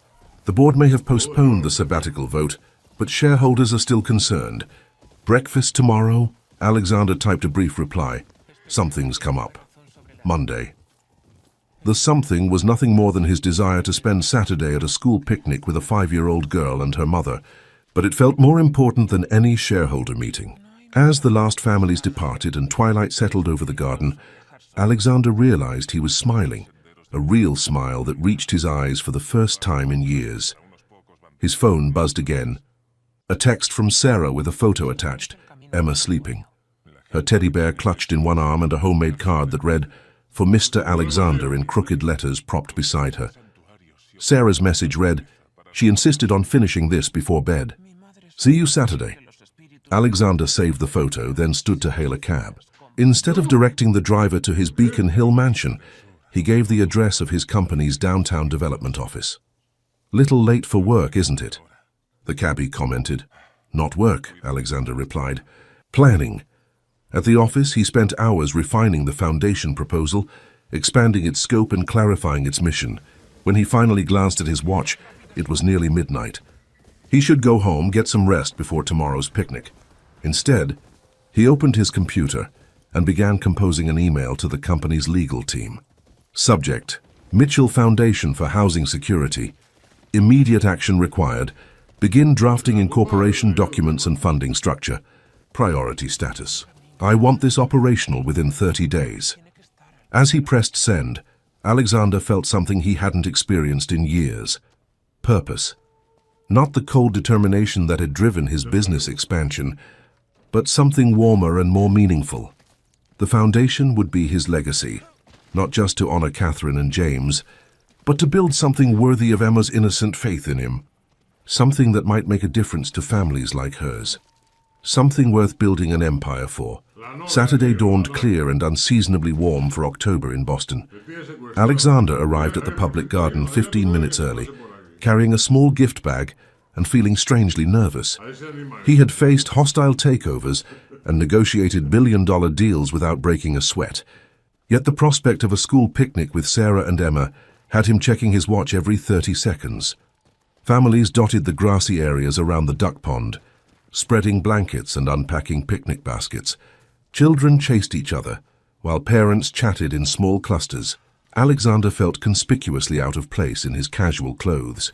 The board may have postponed the sabbatical vote, but shareholders are still concerned. Breakfast tomorrow? Alexander typed a brief reply. Something's come up. Monday. The something was nothing more than his desire to spend Saturday at a school picnic with a 5-year-old girl and her mother, but it felt more important than any shareholder meeting. As the last families departed and twilight settled over the garden, Alexander realized he was smiling, a real smile that reached his eyes for the first time in years. His phone buzzed again. A text from Sarah with a photo attached, Emma sleeping. Her teddy bear clutched in one arm and a homemade card that read, "For Mr. Alexander," in crooked letters propped beside her. Sarah's message read, "She insisted on finishing this before bed. See you Saturday." Alexander saved the photo, then stood to hail a cab. Instead of directing the driver to his Beacon Hill mansion, he gave the address of his company's downtown development office. Little late for work, isn't it? The cabbie commented. Not work, Alexander replied. Planning. At the office, he spent hours refining the foundation proposal, expanding its scope and clarifying its mission. When he finally glanced at his watch, it was nearly midnight. He should go home, get some rest before tomorrow's picnic. Instead, he opened his computer and began composing an email to the company's legal team. Subject: Mitchell Foundation for Housing Security. Immediate action required. Begin drafting incorporation documents and funding structure. Priority status. I want this operational within 30 days. As he pressed send, Alexander felt something he hadn't experienced in years. Purpose. Not the cold determination that had driven his business expansion, but something warmer and more meaningful. The foundation would be his legacy, not just to honor Catherine and James, but to build something worthy of Emma's innocent faith in him. Something that might make a difference to families like hers. Something worth building an empire for. Saturday dawned clear and unseasonably warm for October in Boston. Alexander arrived at the public garden 15 minutes early, carrying a small gift bag and feeling strangely nervous. He had faced hostile takeovers and negotiated billion-dollar deals without breaking a sweat. Yet the prospect of a school picnic with Sarah and Emma had him checking his watch every 30 seconds. Families dotted the grassy areas around the duck pond, spreading blankets and unpacking picnic baskets. Children chased each other, while parents chatted in small clusters. Alexander felt conspicuously out of place in his casual clothes,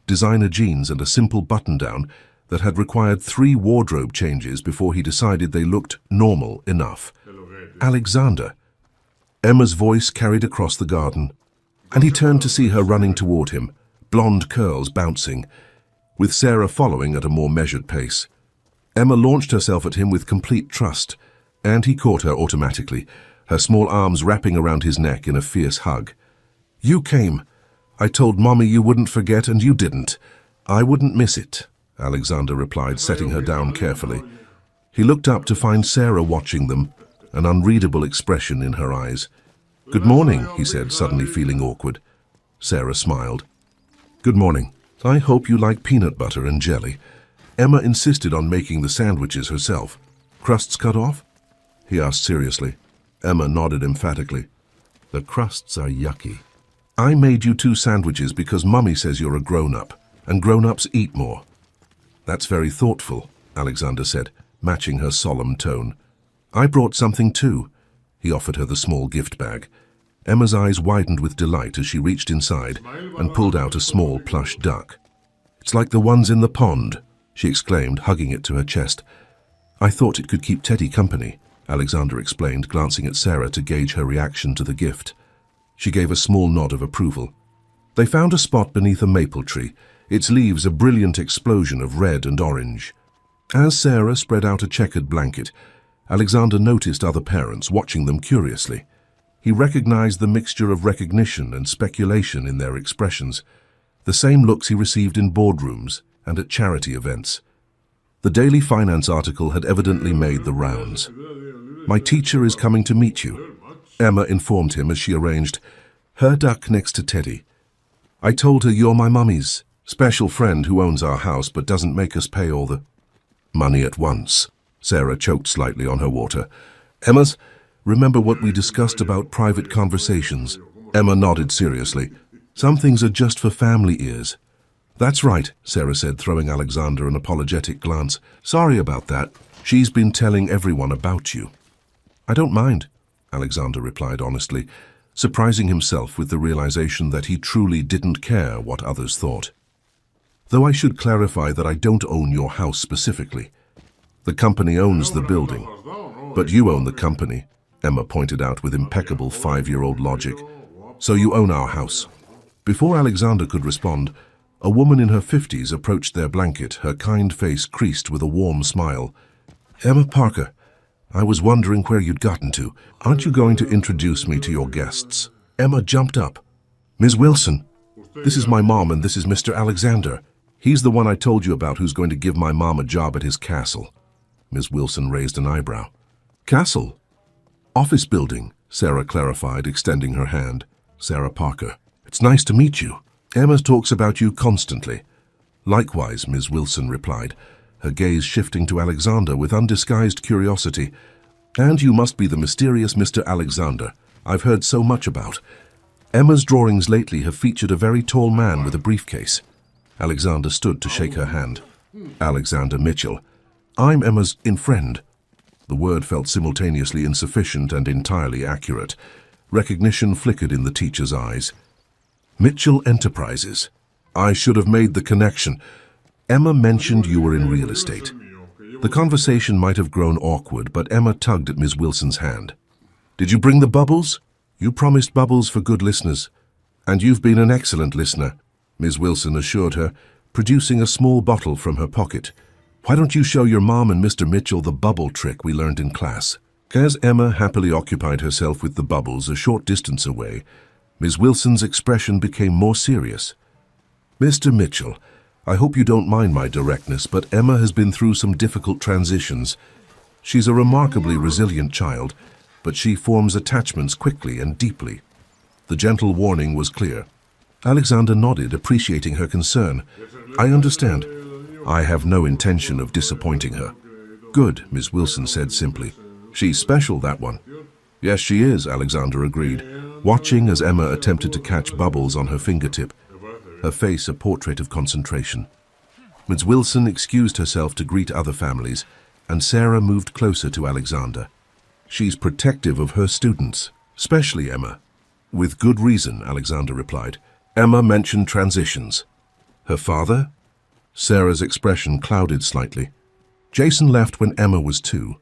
designer jeans and a simple button-down that had required 3 wardrobe changes before he decided they looked normal enough. Alexander. Emma's voice carried across the garden, and he turned to see her running toward him, blonde curls bouncing, with Sarah following at a more measured pace. Emma launched herself at him with complete trust, and he caught her automatically, her small arms wrapping around his neck in a fierce hug. "You came. I told Mommy you wouldn't forget, and you didn't. I wouldn't miss it," Alexander replied, setting her down carefully. He looked up to find Sarah watching them, an unreadable expression in her eyes. "Good morning," he said, suddenly feeling awkward. Sarah smiled. "Good morning. I hope you like peanut butter and jelly." Emma insisted on making the sandwiches herself. "Crusts cut off?" he asked seriously. Emma nodded emphatically. "The crusts are yucky. I made you 2 sandwiches because Mummy says you're a grown-up, and grown-ups eat more." "That's very thoughtful," Alexander said, matching her solemn tone. "I brought something too." He offered her the small gift bag. Emma's eyes widened with delight as she reached inside and pulled out a small plush duck. "It's like the ones in the pond," she exclaimed, hugging it to her chest. "I thought it could keep Teddy company," Alexander explained, glancing at Sarah to gauge her reaction to the gift. She gave a small nod of approval. They found a spot beneath a maple tree, its leaves a brilliant explosion of red and orange. As Sarah spread out a checkered blanket, Alexander noticed other parents watching them curiously. He recognized the mixture of recognition and speculation in their expressions, the same looks he received in boardrooms and at charity events. The Daily Finance article had evidently made the rounds. "My teacher is coming to meet you," Emma informed him as she arranged her duck next to Teddy. "I told her you're my mummy's special friend who owns our house but doesn't make us pay all the money at once." Sarah choked slightly on her water. "Emma's, remember what we discussed about private conversations?" Emma nodded seriously. "Some things are just for family ears." "That's right," Sarah said, throwing Alexander an apologetic glance. "Sorry about that. She's been telling everyone about you." "I don't mind," Alexander replied honestly, surprising himself with the realization that he truly didn't care what others thought. "Though I should clarify that I don't own your house specifically. The company owns the building. But you own the company," Emma pointed out with impeccable 5-year-old logic. "So you own our house." Before Alexander could respond, a woman in her 50s approached their blanket, her kind face creased with a warm smile. "Emma Parker, I was wondering where you'd gotten to. Aren't you going to introduce me to your guests?" Emma jumped up. "Ms. Wilson, this is my mom and this is Mr. Alexander. He's the one I told you about who's going to give my mom a job at his castle." Ms. Wilson raised an eyebrow. "Castle? Office building," Sarah clarified, extending her hand. "Sarah Parker, it's nice to meet you. Emma talks about you constantly." "Likewise," Ms. Wilson replied, her gaze shifting to Alexander with undisguised curiosity. "And you must be the mysterious Mr. Alexander I've heard so much about. Emma's drawings lately have featured a very tall man with a briefcase." Alexander stood to shake her hand. "Alexander Mitchell. I'm Emma's friend." The word felt simultaneously insufficient and entirely accurate. Recognition flickered in the teacher's eyes. "Mitchell Enterprises. I should have made the connection. Emma mentioned you were in real estate." The conversation might have grown awkward, but Emma tugged at Ms. Wilson's hand. "Did you bring the bubbles? You promised bubbles for good listeners. And you've been an excellent listener," Ms. Wilson assured her, producing a small bottle from her pocket. "Why don't you show your mom and Mr. Mitchell the bubble trick we learned in class?" As Emma happily occupied herself with the bubbles a short distance away, Ms. Wilson's expression became more serious. "Mr. Mitchell, I hope you don't mind my directness, but Emma has been through some difficult transitions. She's a remarkably resilient child, but she forms attachments quickly and deeply." The gentle warning was clear. Alexander nodded, appreciating her concern. "I understand. I have no intention of disappointing her." "Good," Ms. Wilson said simply. "She's special, that one." "Yes, she is," Alexander agreed, watching as Emma attempted to catch bubbles on her fingertip, her face a portrait of concentration. Ms. Wilson excused herself to greet other families, and Sarah moved closer to Alexander. "She's protective of her students, especially Emma." "With good reason," Alexander replied. "Emma mentioned transitions." "Her father?" Sarah's expression clouded slightly. "Jason left when Emma was 2.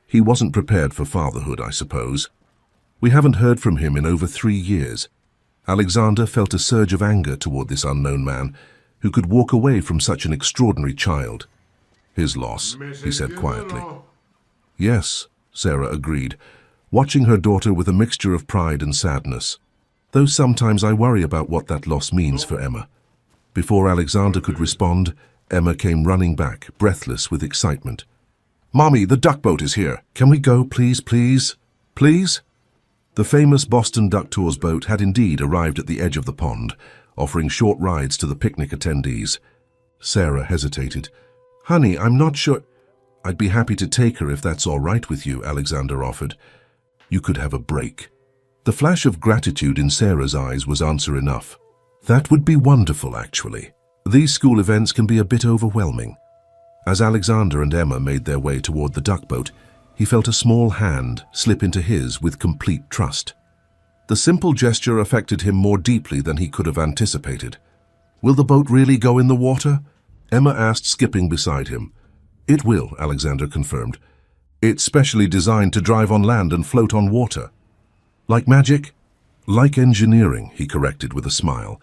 He wasn't prepared for fatherhood, I suppose. We haven't heard from him in over 3 years." Alexander felt a surge of anger toward this unknown man, who could walk away from such an extraordinary child. His loss, he said quietly. Yes, Sarah agreed, watching her daughter with a mixture of pride and sadness. Though sometimes I worry about what that loss means for Emma. Before Alexander could respond, Emma came running back, breathless with excitement. "Mommy, the duck boat is here. Can we go, please, please? Please?" The famous Boston Duck Tours boat had indeed arrived at the edge of the pond, offering short rides to the picnic attendees. Sarah hesitated. "Honey, I'm not sure—" "I'd be happy to take her if that's all right with you," Alexander offered. "You could have a break." The flash of gratitude in Sarah's eyes was answer enough. "That would be wonderful, actually. These school events can be a bit overwhelming." As Alexander and Emma made their way toward the duck boat, he felt a small hand slip into his with complete trust. The simple gesture affected him more deeply than he could have anticipated. "Will the boat really go in the water?" Emma asked, skipping beside him. "It will," Alexander confirmed. "It's specially designed to drive on land and float on water." "Like magic?" "Like engineering," he corrected with a smile.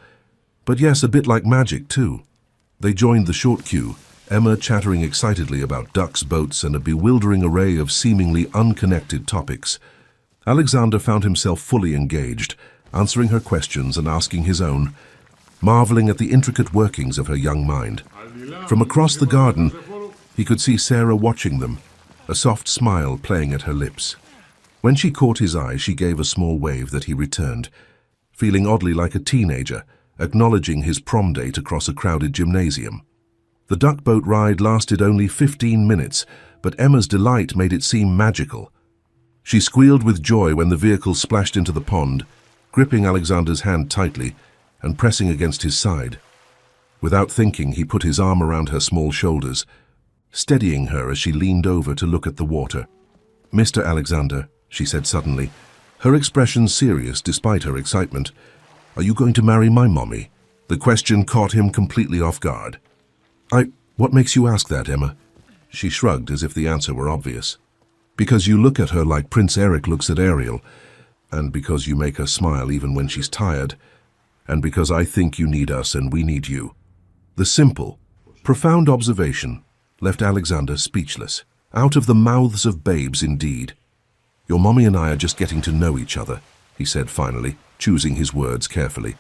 "But yes, a bit like magic, too." They joined the short queue, Emma chattering excitedly about ducks, boats, and a bewildering array of seemingly unconnected topics. Alexander found himself fully engaged, answering her questions and asking his own, marveling at the intricate workings of her young mind. From across the garden, he could see Sarah watching them, a soft smile playing at her lips. When she caught his eye, she gave a small wave that he returned, feeling oddly like a teenager, acknowledging his prom date across a crowded gymnasium. The duck boat ride lasted only 15 minutes, but Emma's delight made it seem magical. She squealed with joy when the vehicle splashed into the pond, gripping Alexander's hand tightly and pressing against his side. Without thinking, he put his arm around her small shoulders, steadying her as she leaned over to look at the water. "Mr. Alexander," she said suddenly, her expression serious despite her excitement, "are you going to marry my mommy?" The question caught him completely off guard. What makes you ask that, Emma?" She shrugged as if the answer were obvious. "Because you look at her like Prince Eric looks at Ariel, and because you make her smile even when she's tired, and because I think you need us and we need you." The simple, profound observation left Alexander speechless. Out of the mouths of babes, indeed. "Your mommy and I are just getting to know each other," he said finally, choosing his words carefully.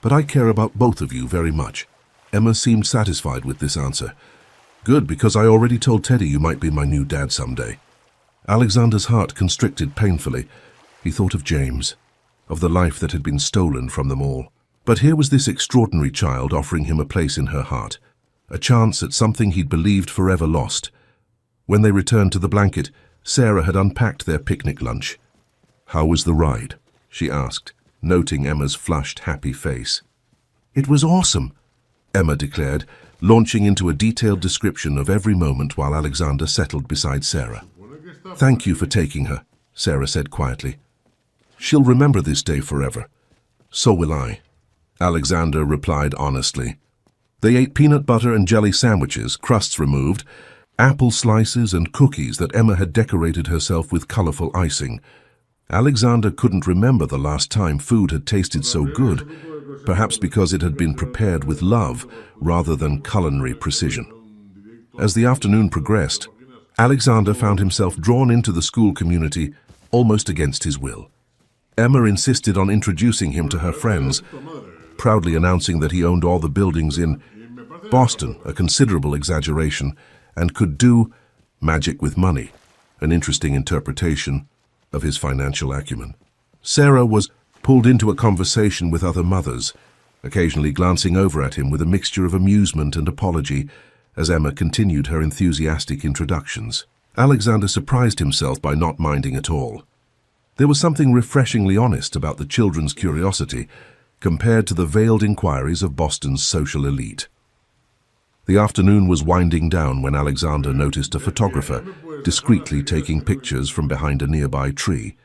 "But I care about both of you very much." Emma seemed satisfied with this answer. "Good, because I already told Teddy you might be my new dad someday." Alexander's heart constricted painfully. He thought of James, of the life that had been stolen from them all. But here was this extraordinary child offering him a place in her heart, a chance at something he'd believed forever lost. When they returned to the blanket, Sarah had unpacked their picnic lunch. "How was the ride?" she asked, noting Emma's flushed, happy face. "It was awesome," Emma declared, launching into a detailed description of every moment while Alexander settled beside Sarah. "Thank you for taking her," Sarah said quietly. "She'll remember this day forever." "So will I," Alexander replied honestly. They ate peanut butter and jelly sandwiches, crusts removed, apple slices and cookies that Emma had decorated herself with colorful icing. Alexander couldn't remember the last time food had tasted so good, perhaps because it had been prepared with love rather than culinary precision. As the afternoon progressed, Alexander found himself drawn into the school community almost against his will. Emma insisted on introducing him to her friends, proudly announcing that he owned all the buildings in Boston, a considerable exaggeration, and could do magic with money, an interesting interpretation of his financial acumen. Sarah was pulled into a conversation with other mothers, occasionally glancing over at him with a mixture of amusement and apology as Emma continued her enthusiastic introductions. Alexander surprised himself by not minding at all. There was something refreshingly honest about the children's curiosity compared to the veiled inquiries of Boston's social elite. The afternoon was winding down when Alexander noticed a photographer discreetly taking pictures from behind a nearby tree.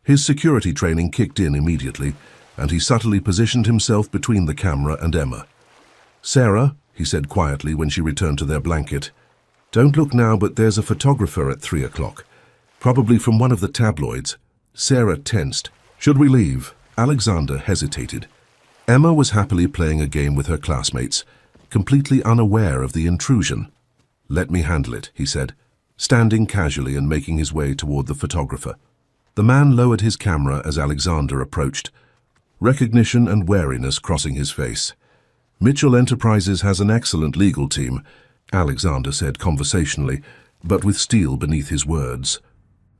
His security training kicked in immediately, and he subtly positioned himself between the camera and Emma. "Sarah," he said quietly when she returned to their blanket, "don't look now, but there's a photographer at 3 o'clock, probably from one of the tabloids." Sarah tensed. "Should we leave?" Alexander hesitated. Emma was happily playing a game with her classmates, completely unaware of the intrusion. "Let me handle it," he said, standing casually and making his way toward the photographer. The man lowered his camera as Alexander approached, recognition and wariness crossing his face. "Mitchell Enterprises has an excellent legal team," Alexander said conversationally, but with steel beneath his words.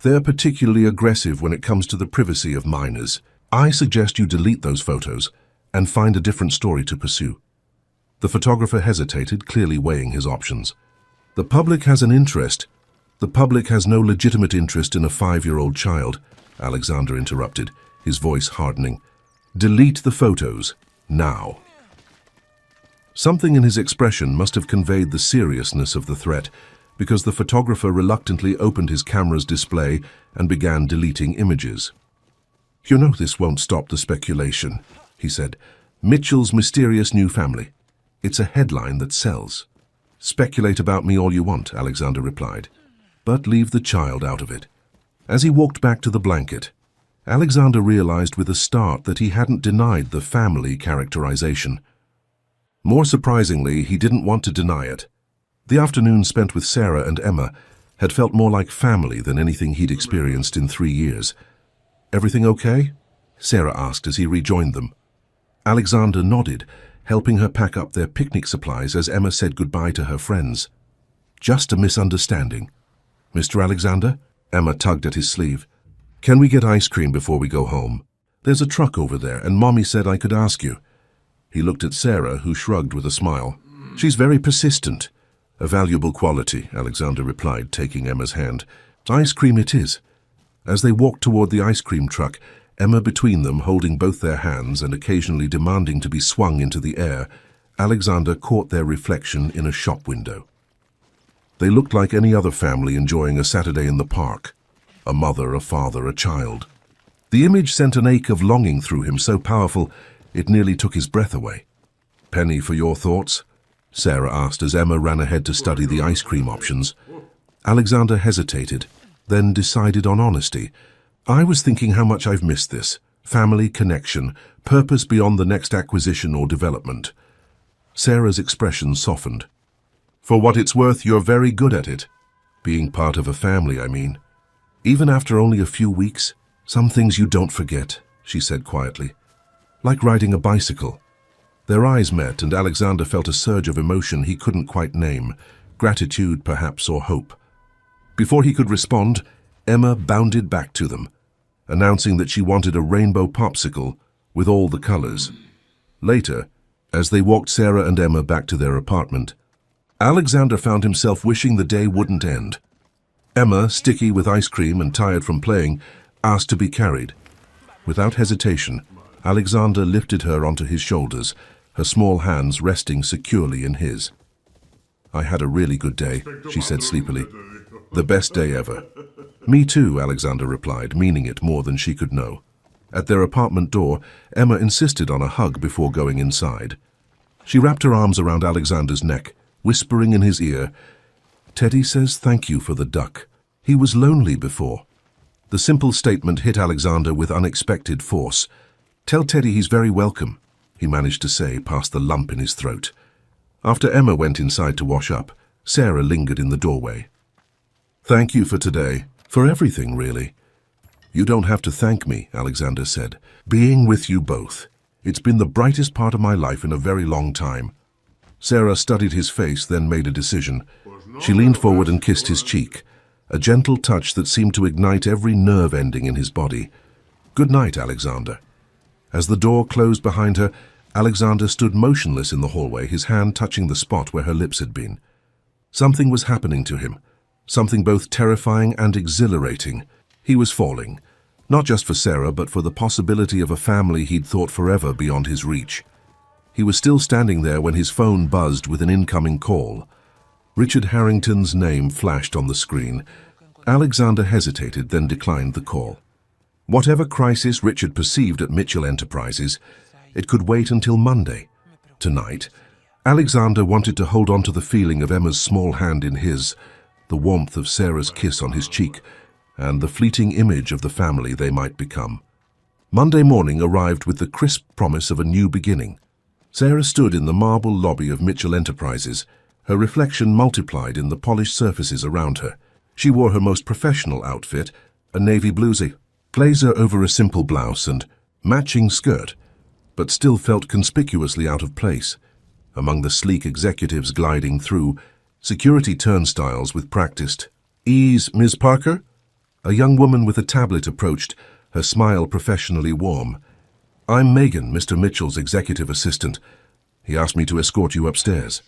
"They're particularly aggressive when it comes to the privacy of minors. I suggest you delete those photos and find a different story to pursue." The photographer hesitated, clearly weighing his options. "The public has an interest. The public has no legitimate interest in a 5-year-old child," Alexander interrupted, his voice hardening. "Delete the photos, now." Something in his expression must have conveyed the seriousness of the threat, because the photographer reluctantly opened his camera's display and began deleting images. "You know this won't stop the speculation," he said. "Mitchell's mysterious new family. It's a headline that sells." "Speculate about me all you want," Alexander replied, "but leave the child out of it." As he walked back to the blanket, Alexander realized with a start that he hadn't denied the family characterization. More surprisingly, he didn't want to deny it. The afternoon spent with Sarah and Emma had felt more like family than anything he'd experienced in 3 years. "Everything okay?" Sarah asked as he rejoined them. Alexander nodded, helping her pack up their picnic supplies as Emma said goodbye to her friends. "Just a misunderstanding." "Mr. Alexander?" Emma tugged at his sleeve. "Can we get ice cream before we go home? There's a truck over there, and Mommy said I could ask you." He looked at Sarah, who shrugged with a smile. "She's very persistent." "A valuable quality," Alexander replied, taking Emma's hand. "Ice cream it is." As they walked toward the ice cream truck, Emma between them holding both their hands and occasionally demanding to be swung into the air, Alexander caught their reflection in a shop window. They looked like any other family enjoying a Saturday in the park. A mother, a father, a child. The image sent an ache of longing through him so powerful it nearly took his breath away. "Penny, for your thoughts?" Sarah asked as Emma ran ahead to study the ice cream options. Alexander hesitated, then decided on honesty. "I was thinking how much I've missed this. Family, connection, purpose beyond the next acquisition or development." Sarah's expression softened. "For what it's worth, you're very good at it. Being part of a family, I mean. Even after only a few weeks, some things you don't forget," she said quietly. "Like riding a bicycle." Their eyes met, and Alexander felt a surge of emotion he couldn't quite name, gratitude perhaps, or hope. Before he could respond, Emma bounded back to them, announcing that she wanted a rainbow popsicle with all the colors. Later, as they walked Sarah and Emma back to their apartment, Alexander found himself wishing the day wouldn't end. Emma, sticky with ice cream and tired from playing, asked to be carried. Without hesitation, Alexander lifted her onto his shoulders, her small hands resting securely in his. "I had a really good day," she said sleepily. "The best day ever." "Me too," Alexander replied, meaning it more than she could know. At their apartment door, Emma insisted on a hug before going inside. She wrapped her arms around Alexander's neck, whispering in his ear, "Teddy says thank you for the duck. He was lonely before." The simple statement hit Alexander with unexpected force. "Tell Teddy he's very welcome," he managed to say past the lump in his throat. After Emma went inside to wash up, Sarah lingered in the doorway. "Thank you for today, for everything, really." "You don't have to thank me," Alexander said. "Being with you both. It's been the brightest part of my life in a very long time." Sarah studied his face, then made a decision. She leaned forward and kissed his cheek, a gentle touch that seemed to ignite every nerve ending in his body. "Good night, Alexander." As the door closed behind her, Alexander stood motionless in the hallway, his hand touching the spot where her lips had been. Something was happening to him, something both terrifying and exhilarating. He was falling, not just for Sarah, but for the possibility of a family he'd thought forever beyond his reach. He was still standing there when his phone buzzed with an incoming call. Richard Harrington's name flashed on the screen. Alexander hesitated, then declined the call. Whatever crisis Richard perceived at Mitchell Enterprises, it could wait until Monday. Tonight, Alexander wanted to hold on to the feeling of Emma's small hand in his, the warmth of Sarah's kiss on his cheek, and the fleeting image of the family they might become. Monday morning arrived with the crisp promise of a new beginning. Sarah stood in the marble lobby of Mitchell Enterprises, Her reflection multiplied in the polished surfaces around her. She wore her most professional outfit, a navy blazer over a simple blouse and matching skirt, but still felt conspicuously out of place among the sleek executives gliding through security turnstiles with practiced ease. Ms. Parker? A young woman with a tablet approached, her smile professionally warm. I'm Megan, Mr. Mitchell's executive assistant. He asked me to escort you upstairs.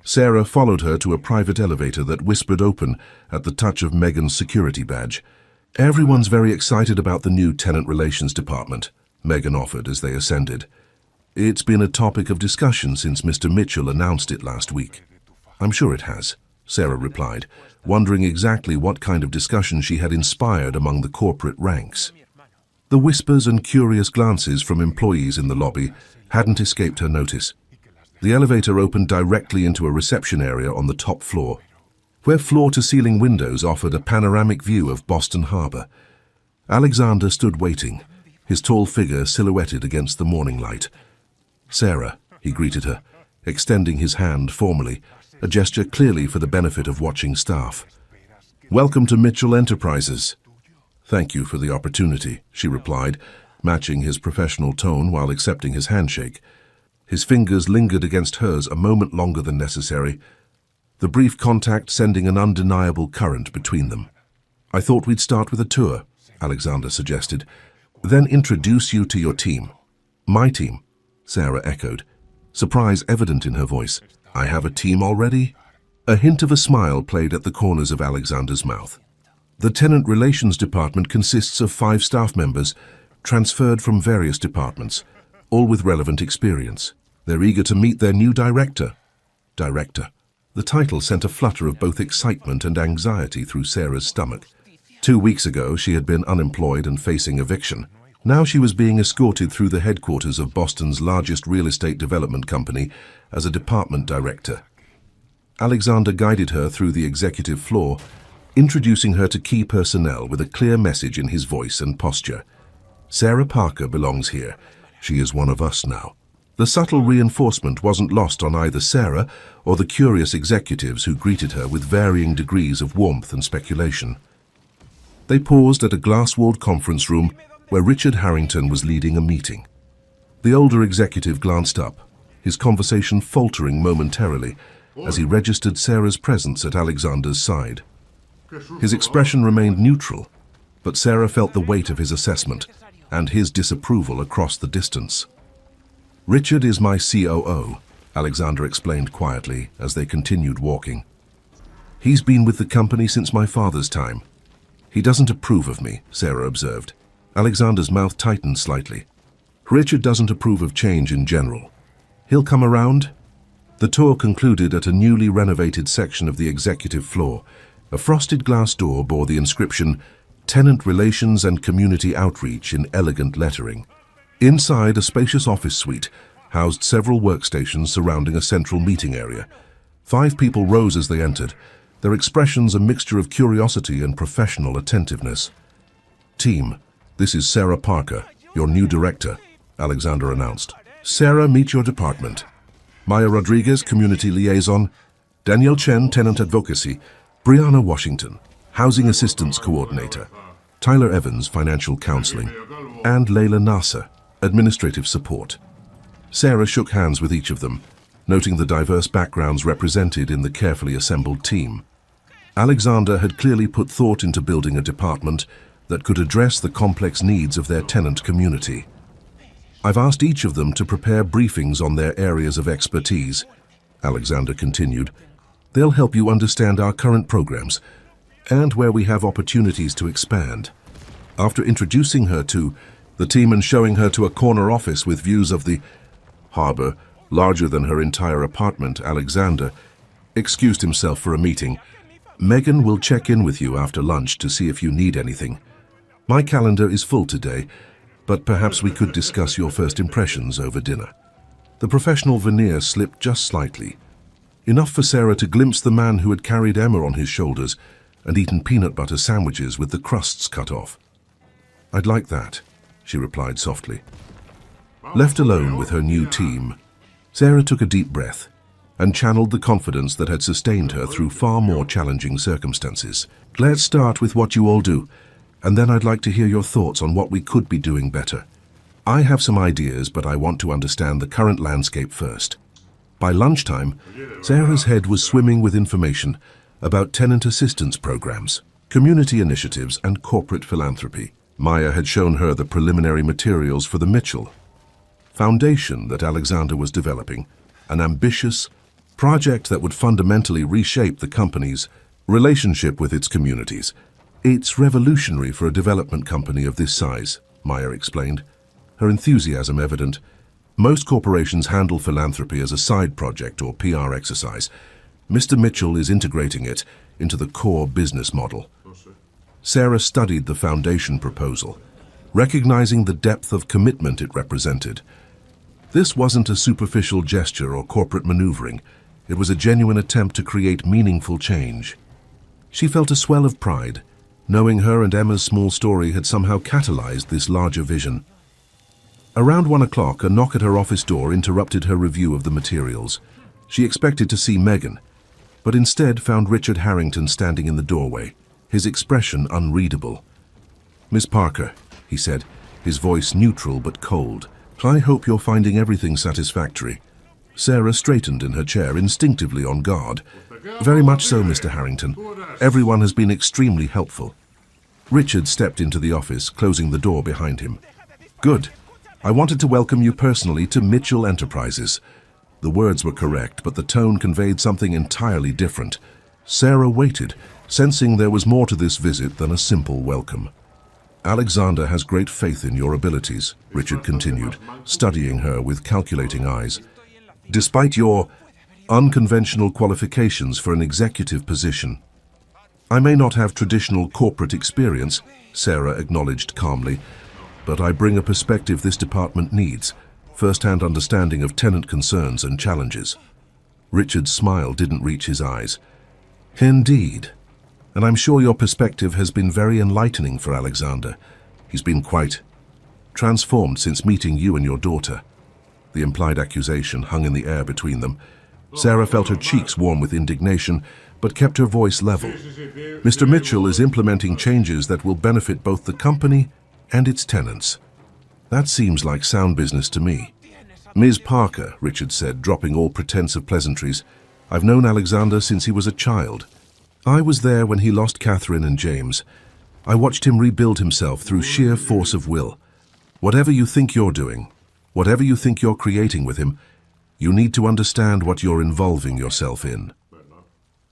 Sarah followed her to a private elevator that whispered open at the touch of Megan's security badge. Everyone's very excited about the new tenant relations department, Megan offered as they ascended. It's been a topic of discussion since Mr. Mitchell announced it last week. I'm sure it has, Sarah replied, wondering exactly what kind of discussion she had inspired among the corporate ranks. The whispers and curious glances from employees in the lobby hadn't escaped her notice. The elevator opened directly into a reception area on the top floor, where floor-to-ceiling windows offered a panoramic view of Boston Harbor. Alexander stood waiting, his tall figure silhouetted against the morning light. Sarah, he greeted her, extending his hand formally, a gesture clearly for the benefit of watching staff. Welcome to Mitchell Enterprises. Thank you for the opportunity, she replied, matching his professional tone while accepting his handshake. His fingers lingered against hers a moment longer than necessary, the brief contact sending an undeniable current between them. I thought we'd start with a tour, Alexander suggested, then introduce you to your team. My team, Sarah echoed, surprise evident in her voice. I have a team already? A hint of a smile played at the corners of Alexander's mouth. The tenant relations department consists of 5 staff members, transferred from various departments, all with relevant experience. They're eager to meet their new director. Director. The title sent a flutter of both excitement and anxiety through Sarah's stomach. 2 weeks ago, she had been unemployed and facing eviction. Now she was being escorted through the headquarters of Boston's largest real estate development company as a department director. Alexander guided her through the executive floor, introducing her to key personnel with a clear message in his voice and posture. Sarah Parker belongs here. She is one of us now. The subtle reinforcement wasn't lost on either Sarah or the curious executives who greeted her with varying degrees of warmth and speculation. They paused at a glass-walled conference room where Richard Harrington was leading a meeting. The older executive glanced up, his conversation faltering momentarily as he registered Sarah's presence at Alexander's side. His expression remained neutral, but Sarah felt the weight of his assessment and his disapproval across the distance. Richard is my COO, Alexander explained quietly as they continued walking. He's been with the company since my father's time. He doesn't approve of me, Sarah observed. Alexander's mouth tightened slightly. Richard doesn't approve of change in general. He'll come around. The tour concluded at a newly renovated section of the executive floor. A frosted glass door bore the inscription, Tenant Relations and Community Outreach in elegant lettering. Inside, a spacious office suite housed several workstations surrounding a central meeting area. 5 people rose as they entered, their expressions a mixture of curiosity and professional attentiveness. Team, this is Sarah Parker, your new director, Alexander announced. Sarah, meet your department. Maya Rodriguez, Community Liaison. Danielle Chen, Tenant Advocacy. Brianna Washington, Housing Assistance Coordinator. Tyler Evans, Financial Counseling. And Layla Nasser, Administrative Support. Sarah shook hands with each of them, noting the diverse backgrounds represented in the carefully assembled team. Alexander had clearly put thought into building a department that could address the complex needs of their tenant community. I've asked each of them to prepare briefings on their areas of expertise, Alexander continued. They'll help you understand our current programs and where we have opportunities to expand. After introducing her to the team and showing her to a corner office with views of the harbor, larger than her entire apartment, Alexander excused himself for a meeting. Megan will check in with you after lunch to see if you need anything. My calendar is full today, but perhaps we could discuss your first impressions over dinner. The professional veneer slipped just slightly, enough for Sarah to glimpse the man who had carried Emma on his shoulders and eaten peanut butter sandwiches with the crusts cut off. I'd like that, she replied softly. Left alone with her new team, Sarah took a deep breath. and channeled the confidence that had sustained her through far more challenging circumstances. Let's start with what you all do, and then I'd like to hear your thoughts on what we could be doing better. I have some ideas, but I want to understand the current landscape first. By lunchtime, Sarah's head was swimming with information about tenant assistance programs, community initiatives, and corporate philanthropy. Maya had shown her the preliminary materials for the Mitchell Foundation that Alexander was developing, an ambitious project that would fundamentally reshape the company's relationship with its communities. It's revolutionary for a development company of this size, Maya explained, her enthusiasm evident. Most corporations handle philanthropy as a side project or PR exercise. Mr. Mitchell is integrating it into the core business model. Sarah studied the foundation proposal, recognizing the depth of commitment it represented. This wasn't a superficial gesture or corporate maneuvering. It was a genuine attempt to create meaningful change. She felt a swell of pride, knowing her and Emma's small story had somehow catalyzed this larger vision. Around 1 o'clock, a knock at her office door interrupted her review of the materials. She expected to see Megan, but instead found Richard Harrington standing in the doorway, his expression unreadable. "Miss Parker," he said, his voice neutral but cold, "I hope you're finding everything satisfactory." Sarah straightened in her chair, instinctively on guard. "Very much so, Mr. Harrington. Everyone has been extremely helpful." Richard stepped into the office, closing the door behind him. "Good. I wanted to welcome you personally to Mitchell Enterprises." The words were correct, but the tone conveyed something entirely different. Sarah waited, sensing there was more to this visit than a simple welcome. "Alexander has great faith in your abilities," Richard continued, studying her with calculating eyes. "Despite your unconventional qualifications for an executive position." "I may not have traditional corporate experience," Sarah acknowledged calmly, "but I bring a perspective this department needs, first-hand understanding of tenant concerns and challenges." Richard's smile didn't reach his eyes. "Indeed. And I'm sure your perspective has been very enlightening for Alexander. He's been quite transformed since meeting you and your daughter." The implied accusation hung in the air between them. Sarah felt her cheeks warm with indignation, but kept her voice level. "Mr. Mitchell is implementing changes that will benefit both the company and its tenants. That seems like sound business to me." "Ms. Parker," Richard said, dropping all pretense of pleasantries, "I've known Alexander since he was a child. I was there when he lost Catherine and James. I watched him rebuild himself through sheer force of will. Whatever you think you're doing, whatever you think you're creating with him, you need to understand what you're involving yourself in."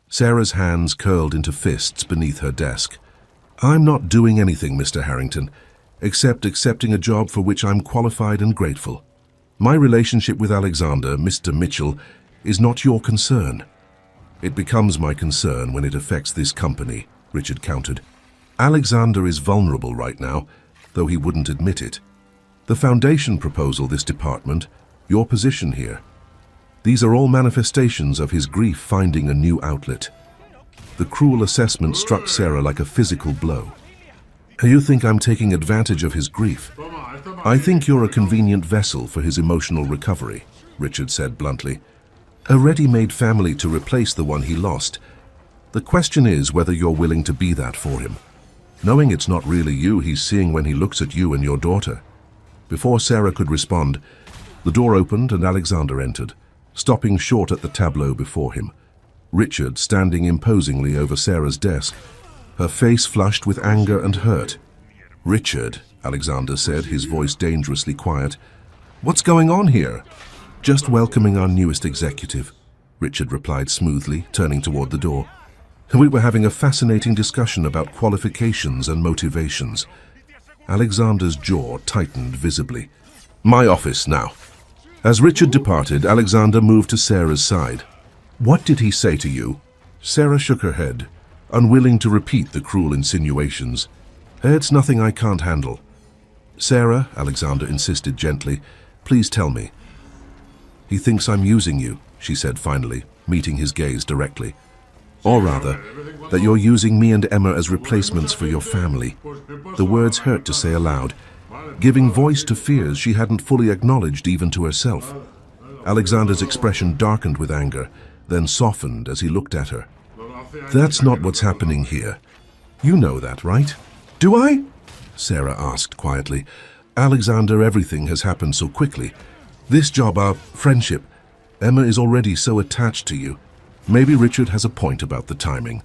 Sarah's hands curled into fists beneath her desk. "I'm not doing anything, Mr. Harrington, except accepting a job for which I'm qualified and grateful. My relationship with Alexander, Mr. Mitchell, is not your concern." "It becomes my concern when it affects this company," Richard countered. "Alexander is vulnerable right now, though he wouldn't admit it. The foundation proposal, this department, your position here, these are all manifestations of his grief finding a new outlet." The cruel assessment struck Sarah like a physical blow. "You think I'm taking advantage of his grief? I think you're a convenient vessel for his emotional recovery," Richard said bluntly. "A ready-made family to replace the one he lost. The question is whether you're willing to be that for him, knowing it's not really you he's seeing when he looks at you and your daughter." Before Sarah could respond, the door opened and Alexander entered, stopping short at the tableau before him. Richard standing imposingly over Sarah's desk, her face flushed with anger and hurt. "Richard," Alexander said, his voice dangerously quiet, "what's going on here?" "Just welcoming our newest executive," Richard replied smoothly, turning toward the door. "We were having a fascinating discussion about qualifications and motivations." Alexander's jaw tightened visibly. "My office now." As Richard departed, Alexander moved to Sarah's side. "What did he say to you?" Sarah shook her head, unwilling to repeat the cruel insinuations. "It's nothing I can't handle." "Sarah," Alexander insisted gently, "please tell me." "He thinks I'm using you," she said finally, meeting his gaze directly. "Or rather, that you're using me and Emma as replacements for your family." The words hurt to say aloud, giving voice to fears she hadn't fully acknowledged even to herself. Alexander's expression darkened with anger, then softened as he looked at her. That's not what's happening here. You know that, right? Do I? Sarah asked quietly. Alexander, everything has happened so quickly. This job, our friendship, Emma is already so attached to you. Maybe Richard has a point about the timing.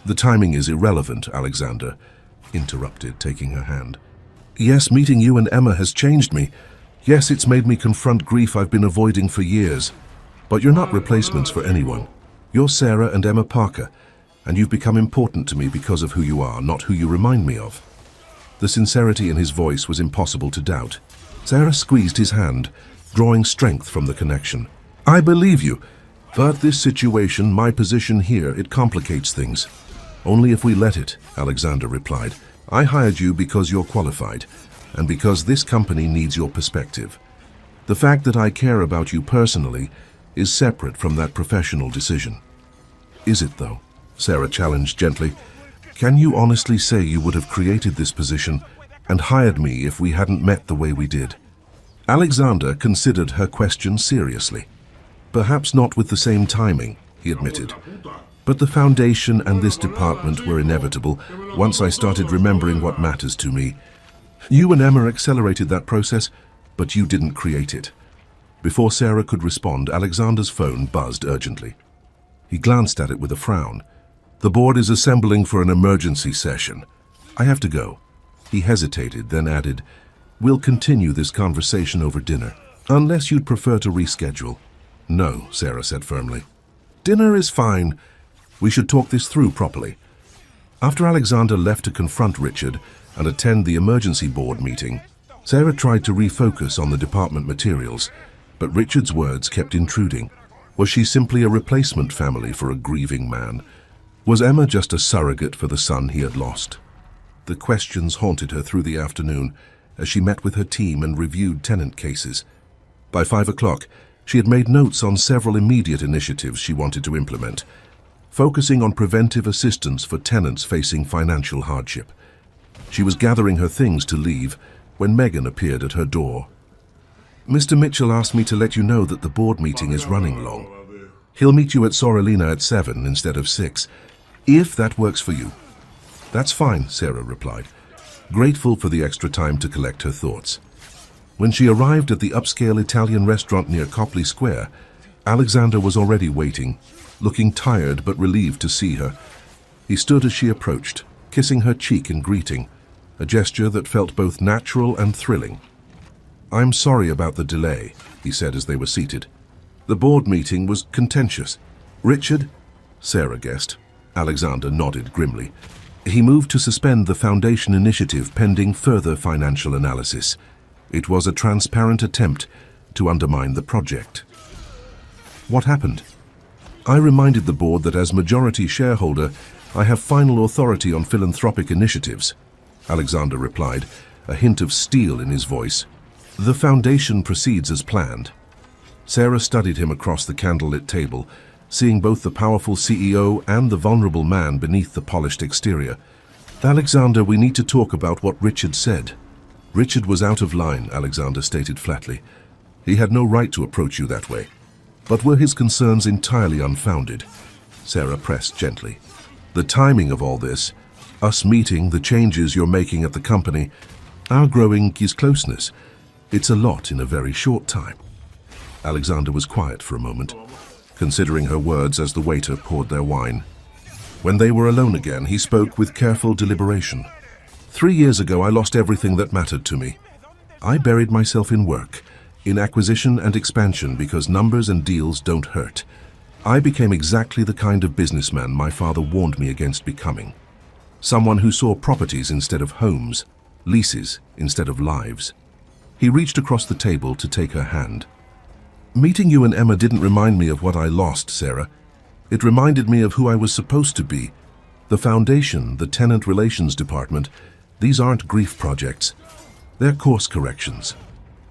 The timing is irrelevant, Alexander interrupted, taking her hand. Yes, meeting you and Emma has changed me. Yes, it's made me confront grief I've been avoiding for years. But you're not replacements for anyone. You're Sarah and Emma Parker, and you've become important to me because of who you are, not who you remind me of. The sincerity in his voice was impossible to doubt. Sarah squeezed his hand, drawing strength from the connection. I believe you, but this situation, my position here, it complicates things. Only if we let it, Alexander replied. I hired you because you're qualified, and because this company needs your perspective. The fact that I care about you personally is separate from that professional decision. Is it, though? Sarah challenged gently. Can you honestly say you would have created this position and hired me if we hadn't met the way we did? Alexander considered her question seriously. Perhaps not with the same timing, he admitted. But the foundation and this department were inevitable once I started remembering what matters to me. You and Emma accelerated that process, but you didn't create it. Before Sarah could respond, Alexander's phone buzzed urgently. He glanced at it with a frown. The board is assembling for an emergency session. I have to go. He hesitated, then added, We'll continue this conversation over dinner, unless you'd prefer to reschedule. No, Sarah said firmly. Dinner is fine. We should talk this through properly. After Alexander left to confront Richard and attend the emergency board meeting, Sarah tried to refocus on the department materials, but Richard's words kept intruding. Was she simply a replacement family for a grieving man? Was Emma just a surrogate for the son he had lost? The questions haunted her through the afternoon as she met with her team and reviewed tenant cases. By 5 o'clock, she had made notes on several immediate initiatives she wanted to implement, focusing on preventive assistance for tenants facing financial hardship. She was gathering her things to leave when Megan appeared at her door. Mr. Mitchell asked me to let you know that the board meeting is running long. He'll meet you at Sorrelina at 7 instead of 6, if that works for you. That's fine, Sarah replied, grateful for the extra time to collect her thoughts. When she arrived at the upscale Italian restaurant near Copley Square, Alexander was already waiting, looking tired but relieved to see her. He stood as she approached, kissing her cheek in greeting, a gesture that felt both natural and thrilling. I'm sorry about the delay, he said as they were seated. The board meeting was contentious. Richard? Sarah guessed. Alexander nodded grimly. He moved to suspend the foundation initiative pending further financial analysis. It was a transparent attempt to undermine the project. What happened? I reminded the board that as majority shareholder, I have final authority on philanthropic initiatives, Alexander replied, a hint of steel in his voice. The foundation proceeds as planned. Sarah studied him across the candlelit table, seeing both the powerful CEO and the vulnerable man beneath the polished exterior. Alexander, we need to talk about what Richard said. Richard was out of line, Alexander stated flatly. He had no right to approach you that way. But were his concerns entirely unfounded? Sarah pressed gently. The timing of all this, us meeting, the changes you're making at the company, our growing closeness, it's a lot in a very short time. Alexander was quiet for a moment, considering her words as the waiter poured their wine. When they were alone again, he spoke with careful deliberation. 3 years ago, I lost everything that mattered to me. I buried myself in work, in acquisition and expansion because numbers and deals don't hurt. I became exactly the kind of businessman my father warned me against becoming. Someone who saw properties instead of homes, leases instead of lives. He reached across the table to take her hand. Meeting you and Emma didn't remind me of what I lost, Sarah. It reminded me of who I was supposed to be. The foundation, the tenant relations department, these aren't grief projects. They're course corrections.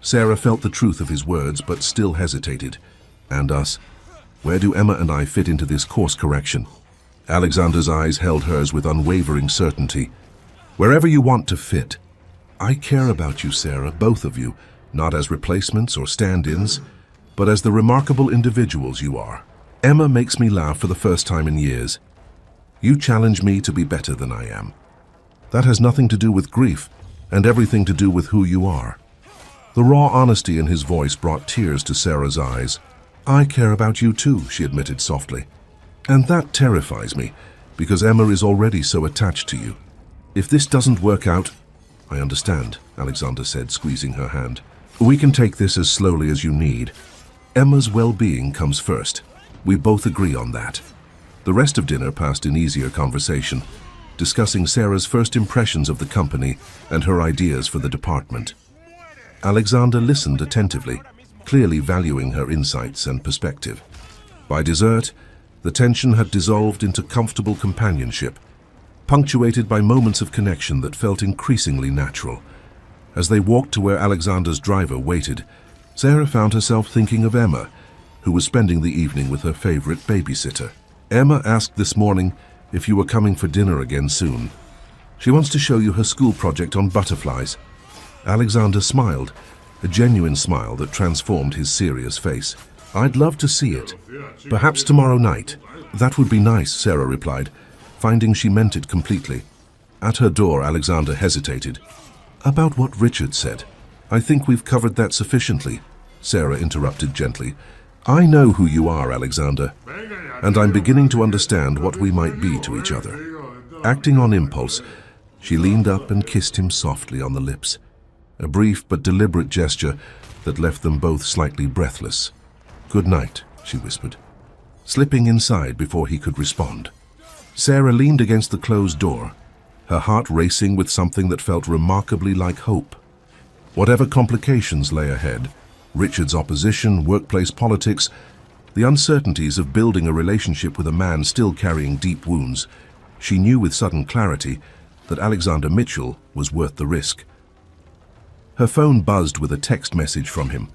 Sarah felt the truth of his words, but still hesitated. And us? Where do Emma and I fit into this course correction? Alexander's eyes held hers with unwavering certainty. Wherever you want to fit. I care about you, Sarah, both of you, not as replacements or stand-ins, but as the remarkable individuals you are. Emma makes me laugh for the first time in years. You challenge me to be better than I am. That has nothing to do with grief and everything to do with who you are. The raw honesty in his voice brought tears to Sarah's eyes. I care about you too, she admitted softly. And that terrifies me, because Emma is already so attached to you. If this doesn't work out, I understand, Alexander said, squeezing her hand. We can take this as slowly as you need. Emma's well-being comes first. We both agree on that. The rest of dinner passed in easier conversation, discussing Sarah's first impressions of the company and her ideas for the department. Alexander listened attentively, clearly valuing her insights and perspective. By dessert, the tension had dissolved into comfortable companionship, punctuated by moments of connection that felt increasingly natural. As they walked to where Alexander's driver waited, Sarah found herself thinking of Emma, who was spending the evening with her favorite babysitter. Emma asked this morning if you were coming for dinner again soon. She wants to show you her school project on butterflies. Alexander smiled, a genuine smile that transformed his serious face. I'd love to see it. Perhaps tomorrow night. That would be nice, Sarah replied, finding she meant it completely. At her door, Alexander hesitated. About what Richard said. I think we've covered that sufficiently, Sarah interrupted gently. I know who you are, Alexander, and I'm beginning to understand what we might be to each other. Acting on impulse, she leaned up and kissed him softly on the lips, a brief but deliberate gesture that left them both slightly breathless. Good night, she whispered, slipping inside before he could respond. Sarah leaned against the closed door, her heart racing with something that felt remarkably like hope. Whatever complications lay ahead, Richard's opposition, workplace politics, the uncertainties of building a relationship with a man still carrying deep wounds, she knew with sudden clarity that Alexander Mitchell was worth the risk. Her phone buzzed with a text message from him.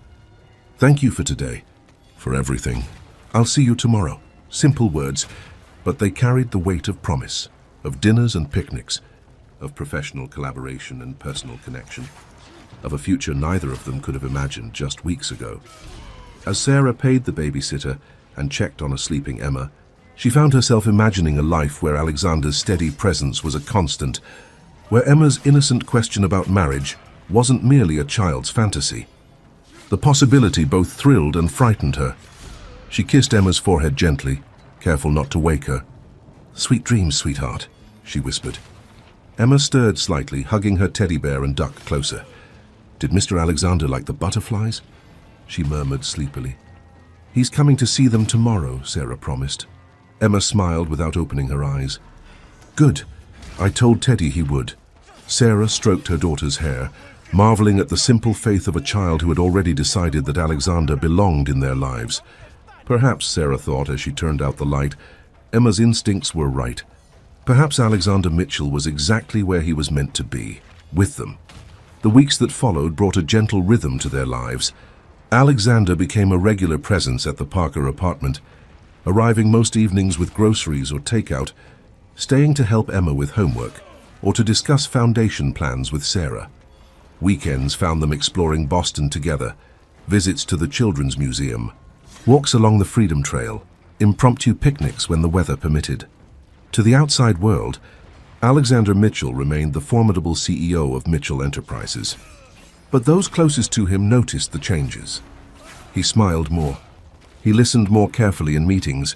Thank you for today, for everything. I'll see you tomorrow. Simple words, but they carried the weight of promise, of dinners and picnics, of professional collaboration and personal connection, of a future neither of them could have imagined just weeks ago. As Sarah paid the babysitter and checked on a sleeping Emma, she found herself imagining a life where Alexander's steady presence was a constant, where Emma's innocent question about marriage wasn't merely a child's fantasy. The possibility both thrilled and frightened her. She kissed Emma's forehead gently, careful not to wake her. Sweet dreams, sweetheart, she whispered. Emma stirred slightly, hugging her teddy bear and ducked closer. Did Mr. Alexander like the butterflies? She murmured sleepily. He's coming to see them tomorrow, Sarah promised. Emma smiled without opening her eyes. Good. I told Teddy he would. Sarah stroked her daughter's hair, marveling at the simple faith of a child who had already decided that Alexander belonged in their lives. Perhaps, Sarah thought as she turned out the light, Emma's instincts were right. Perhaps Alexander Mitchell was exactly where he was meant to be, with them. The weeks that followed brought a gentle rhythm to their lives. Alexander became a regular presence at the Parker apartment, arriving most evenings with groceries or takeout, staying to help Emma with homework, or to discuss foundation plans with Sarah. Weekends found them exploring Boston together, visits to the Children's Museum, walks along the Freedom Trail, impromptu picnics when the weather permitted. To the outside world, Alexander Mitchell remained the formidable CEO of Mitchell Enterprises. But those closest to him noticed the changes. He smiled more. He listened more carefully in meetings.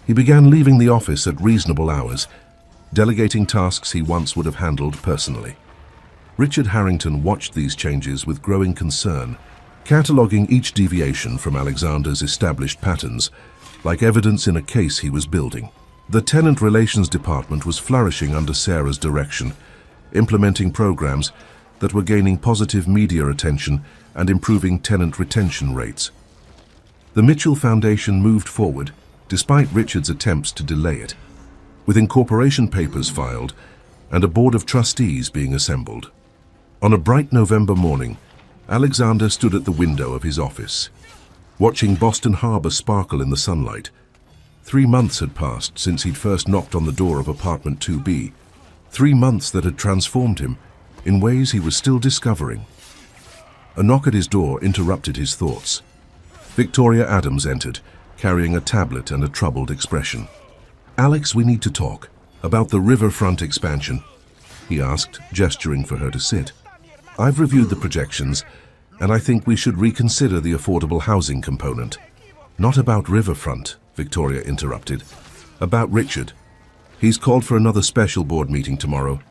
He began leaving the office at reasonable hours, delegating tasks he once would have handled personally. Richard Harrington watched these changes with growing concern, cataloging each deviation from Alexander's established patterns, like evidence in a case he was building. The Tenant Relations Department was flourishing under Sarah's direction, implementing programs that were gaining positive media attention and improving tenant retention rates. The Mitchell Foundation moved forward, despite Richard's attempts to delay it, with incorporation papers filed and a board of trustees being assembled. On a bright November morning, Alexander stood at the window of his office, watching Boston Harbor sparkle in the sunlight. 3 months had passed since he'd first knocked on the door of apartment 2B. 3 months that had transformed him in ways he was still discovering. A knock at his door interrupted his thoughts. Victoria Adams entered, carrying a tablet and a troubled expression. "Alex, we need to talk. About the riverfront expansion," he asked, gesturing for her to sit. "I've reviewed the projections, and I think we should reconsider the affordable housing component." "Not about riverfront," Victoria interrupted. "About Richard. He's called for another special board meeting tomorrow.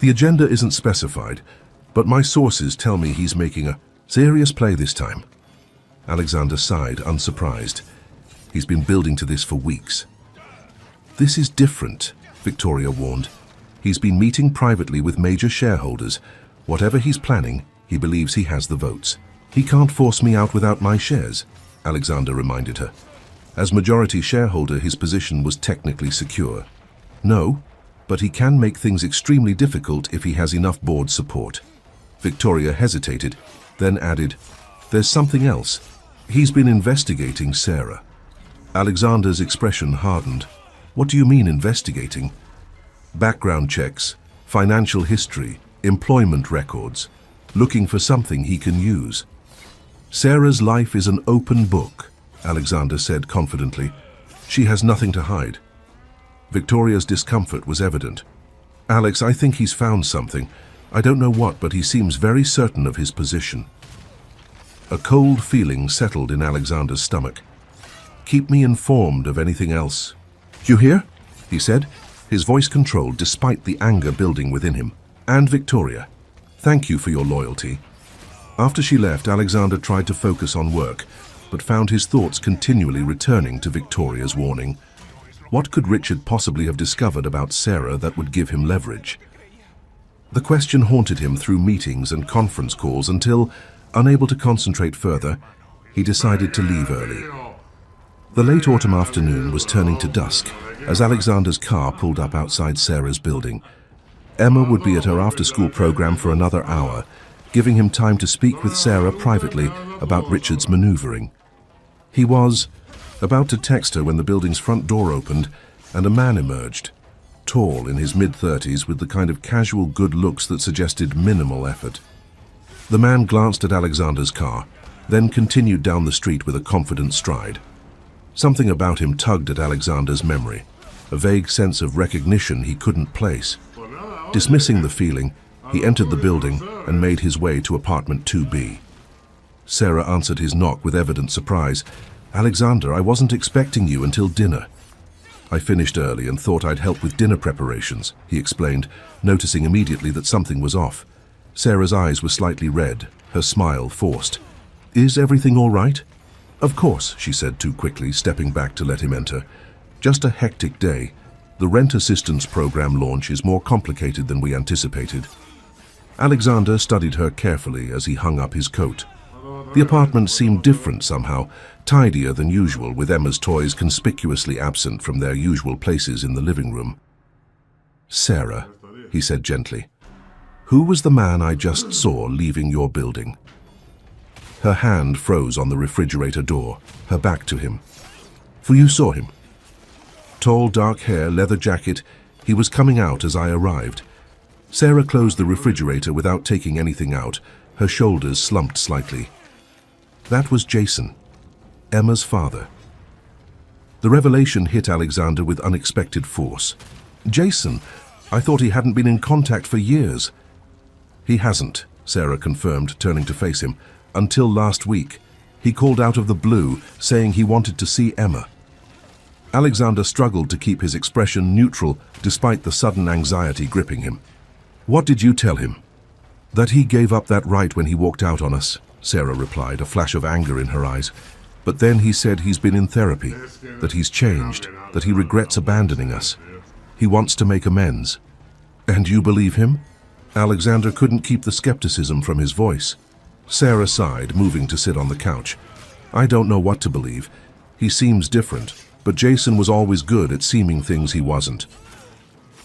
The agenda isn't specified, but my sources tell me he's making a serious play this time." Alexander sighed, unsurprised. He's been building to this for weeks. "This is different," Victoria warned. "He's been meeting privately with major shareholders. Whatever he's planning, he believes he has the votes. He can't force me out without my shares," Alexander reminded her. As majority shareholder, his position was technically secure. "No, but he can make things extremely difficult if he has enough board support." Victoria hesitated, then added, "There's something else. He's been investigating Sarah." Alexander's expression hardened. "What do you mean investigating?" "Background checks, financial history, employment records, looking for something he can use." "Sarah's life is an open book," Alexander said confidently. "She has nothing to hide." Victoria's discomfort was evident. "Alex, I think he's found something. I don't know what, but he seems very certain of his position." A cold feeling settled in Alexander's stomach. "Keep me informed of anything else." "You hear?" he said, his voice controlled despite the anger building within him. "And Victoria, thank you for your loyalty." After she left, Alexander tried to focus on work, but found his thoughts continually returning to Victoria's warning. What could Richard possibly have discovered about Sarah that would give him leverage? The question haunted him through meetings and conference calls until, unable to concentrate further, he decided to leave early. The late autumn afternoon was turning to dusk as Alexander's car pulled up outside Sarah's building. Emma would be at her after-school program for another hour, giving him time to speak with Sarah privately about Richard's maneuvering. He was about to text her when the building's front door opened and a man emerged, tall in his mid-30s with the kind of casual good looks that suggested minimal effort. The man glanced at Alexander's car, then continued down the street with a confident stride. Something about him tugged at Alexander's memory, a vague sense of recognition he couldn't place. Dismissing the feeling, he entered the building and made his way to apartment 2B. Sarah answered his knock with evident surprise. "Alexander, I wasn't expecting you until dinner." "I finished early and thought I'd help with dinner preparations," he explained, noticing immediately that something was off. Sarah's eyes were slightly red, her smile forced. "Is everything all right?" "Of course," she said too quickly, stepping back to let him enter. "Just a hectic day. The rent assistance program launch is more complicated than we anticipated." Alexander studied her carefully as he hung up his coat. The apartment seemed different somehow, tidier than usual, with Emma's toys conspicuously absent from their usual places in the living room. "Sarah," he said gently, "who was the man I just saw leaving your building?" Her hand froze on the refrigerator door, her back to him. "For you saw him?" "Tall, dark hair, leather jacket. He was coming out as I arrived." Sarah closed the refrigerator without taking anything out, her shoulders slumped slightly. "That was Jason, Emma's father." The revelation hit Alexander with unexpected force. "Jason? I thought he hadn't been in contact for years." "He hasn't," Sarah confirmed, turning to face him, "until last week. He called out of the blue, saying he wanted to see Emma." Alexander struggled to keep his expression neutral despite the sudden anxiety gripping him. "What did you tell him?" "That he gave up that right when he walked out on us," Sarah replied, a flash of anger in her eyes. "But then he said he's been in therapy, that he's changed, that he regrets abandoning us. He wants to make amends." "And you believe him?" Alexander couldn't keep the skepticism from his voice. Sarah sighed, moving to sit on the couch. "I don't know what to believe. He seems different, but Jason was always good at seeming things he wasn't."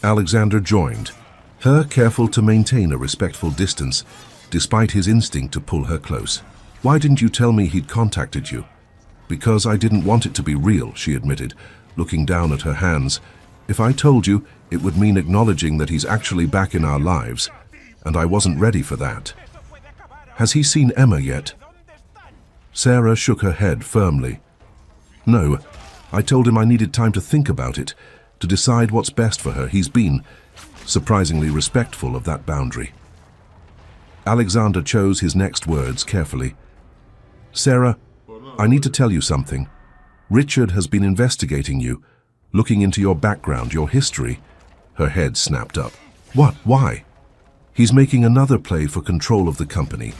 Alexander joined, her careful to maintain a respectful distance, despite his instinct to pull her close. "Why didn't you tell me he'd contacted you?" "Because I didn't want it to be real," she admitted, looking down at her hands. "If I told you, it would mean acknowledging that he's actually back in our lives, and I wasn't ready for that." "Has he seen Emma yet?" Sarah shook her head firmly. No, I told him I needed time to think about it, to decide what's best for her. He's been surprisingly respectful of that boundary. Alexander chose his next words carefully. Sarah, I need to tell you something. Richard has been investigating you, looking into your background, your history. Her head snapped up. What? Why? He's making another play for control of the company.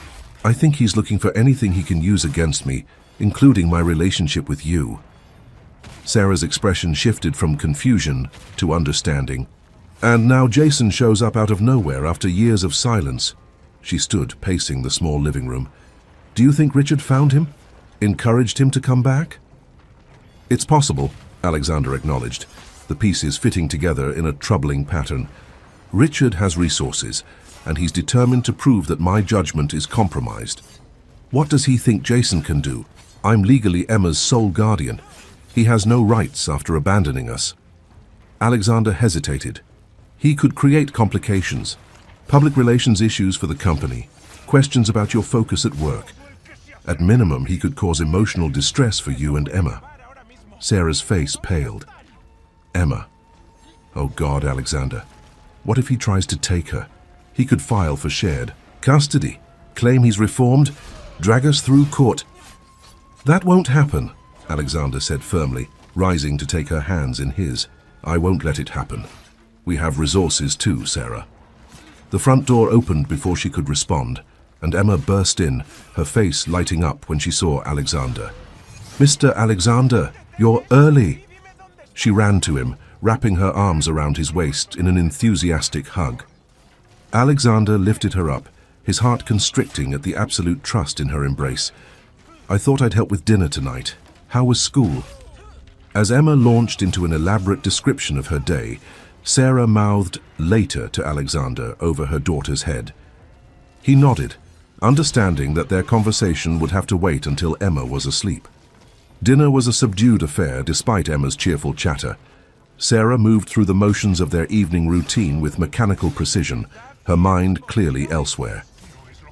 I think he's looking for anything he can use against me, including my relationship with you. Sarah's expression shifted from confusion to understanding. And now Jason shows up out of nowhere after years of silence. She stood, pacing the small living room. Do you think Richard found him? Encouraged him to come back? It's possible, Alexander acknowledged, the pieces fitting together in a troubling pattern. Richard has resources, and he's determined to prove that my judgment is compromised. What does he think Jason can do? I'm legally Emma's sole guardian. He has no rights after abandoning us. Alexander hesitated. He could create complications, public relations issues for the company, questions about your focus at work. At minimum, he could cause emotional distress for you and Emma. Sarah's face paled. Emma. Oh God, Alexander. What if he tries to take her? He could file for shared custody, claim he's reformed, drag us through court. That won't happen, Alexander said firmly, rising to take her hands in his. I won't let it happen. We have resources too, Sarah. The front door opened before she could respond, and Emma burst in, her face lighting up when she saw Alexander. Mr. Alexander, you're early. She ran to him, wrapping her arms around his waist in an enthusiastic hug. Alexander lifted her up, his heart constricting at the absolute trust in her embrace. I thought I'd help with dinner tonight. How was school? As Emma launched into an elaborate description of her day, Sarah mouthed later to Alexander over her daughter's head. He nodded, understanding that their conversation would have to wait until Emma was asleep. Dinner was a subdued affair despite Emma's cheerful chatter. Sarah moved through the motions of their evening routine with mechanical precision, her mind clearly elsewhere.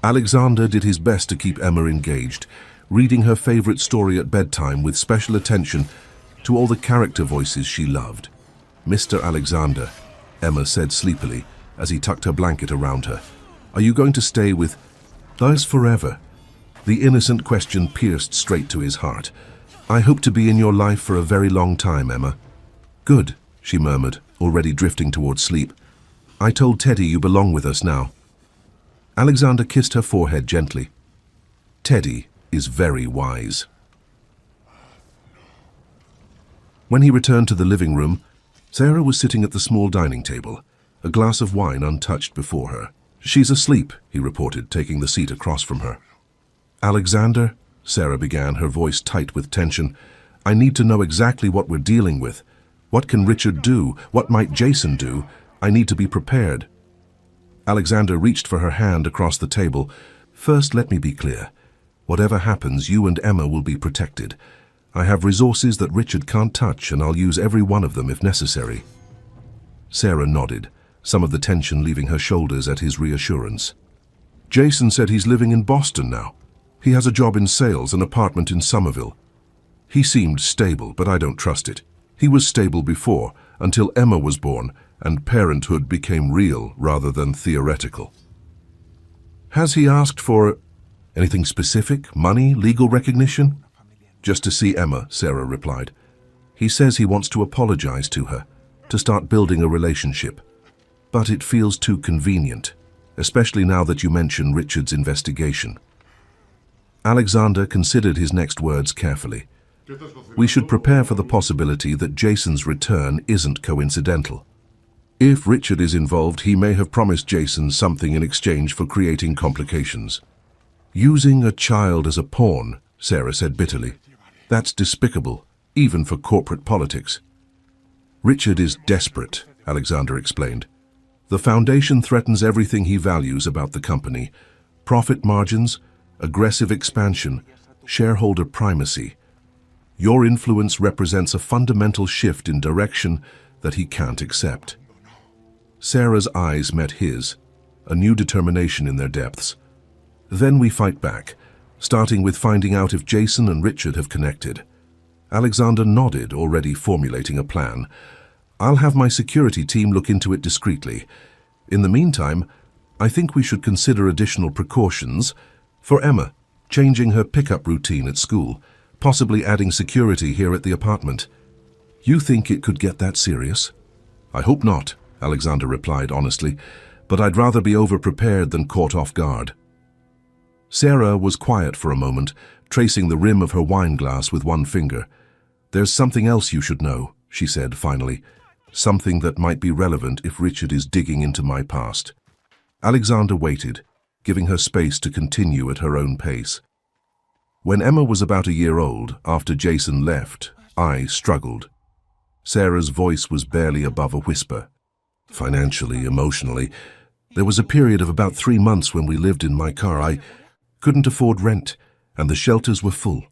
Alexander did his best to keep Emma engaged, reading her favorite story at bedtime with special attention to all the character voices she loved. Mr. Alexander, Emma said sleepily as he tucked her blanket around her. Are you going to stay with us forever? The innocent question pierced straight to his heart. I hope to be in your life for a very long time, Emma. Good, she murmured, already drifting towards sleep. I told Teddy you belong with us now. Alexander kissed her forehead gently. Teddy is very wise. When he returned to the living room, Sarah was sitting at the small dining table, a glass of wine untouched before her. She's asleep, he reported, taking the seat across from her. Alexander, Sarah began, her voice tight with tension, I need to know exactly what we're dealing with. What can Richard do? What might Jason do? I need to be prepared. Alexander reached for her hand across the table. First, let me be clear. Whatever happens, you and Emma will be protected. I have resources that Richard can't touch, and I'll use every one of them if necessary. Sarah nodded, some of the tension leaving her shoulders at his reassurance. Jason said he's living in Boston now. He has a job in sales, an apartment in Somerville. He seemed stable, but I don't trust it. He was stable before, until Emma was born, and parenthood became real rather than theoretical. Has he asked for anything specific? Money? Legal recognition? Just to see Emma, Sarah replied. He says he wants to apologize to her, to start building a relationship. But it feels too convenient, especially now that you mention Richard's investigation. Alexander considered his next words carefully. We should prepare for the possibility that Jason's return isn't coincidental. If Richard is involved, he may have promised Jason something in exchange for creating complications. Using a child as a pawn, Sarah said bitterly. That's despicable, even for corporate politics. Richard is desperate, Alexander explained. The Foundation threatens everything he values about the company. Profit margins, aggressive expansion, shareholder primacy. Your influence represents a fundamental shift in direction that he can't accept. Sarah's eyes met his, a new determination in their depths. Then we fight back, starting with finding out if Jason and Richard have connected. Alexander nodded, already formulating a plan. I'll have my security team look into it discreetly. In the meantime, I think we should consider additional precautions. For Emma, changing her pickup routine at school, possibly adding security here at the apartment. You think it could get that serious? I hope not, Alexander replied honestly, but I'd rather be over-prepared than caught off guard. Sarah was quiet for a moment, tracing the rim of her wine glass with one finger. There's something else you should know, she said finally. Something that might be relevant if Richard is digging into my past. Alexander waited, giving her space to continue at her own pace. When Emma was about a year old, after Jason left, I struggled. Sarah's voice was barely above a whisper. Financially, emotionally, there was a period of about 3 months when we lived in my car. I couldn't afford rent, and the shelters were full.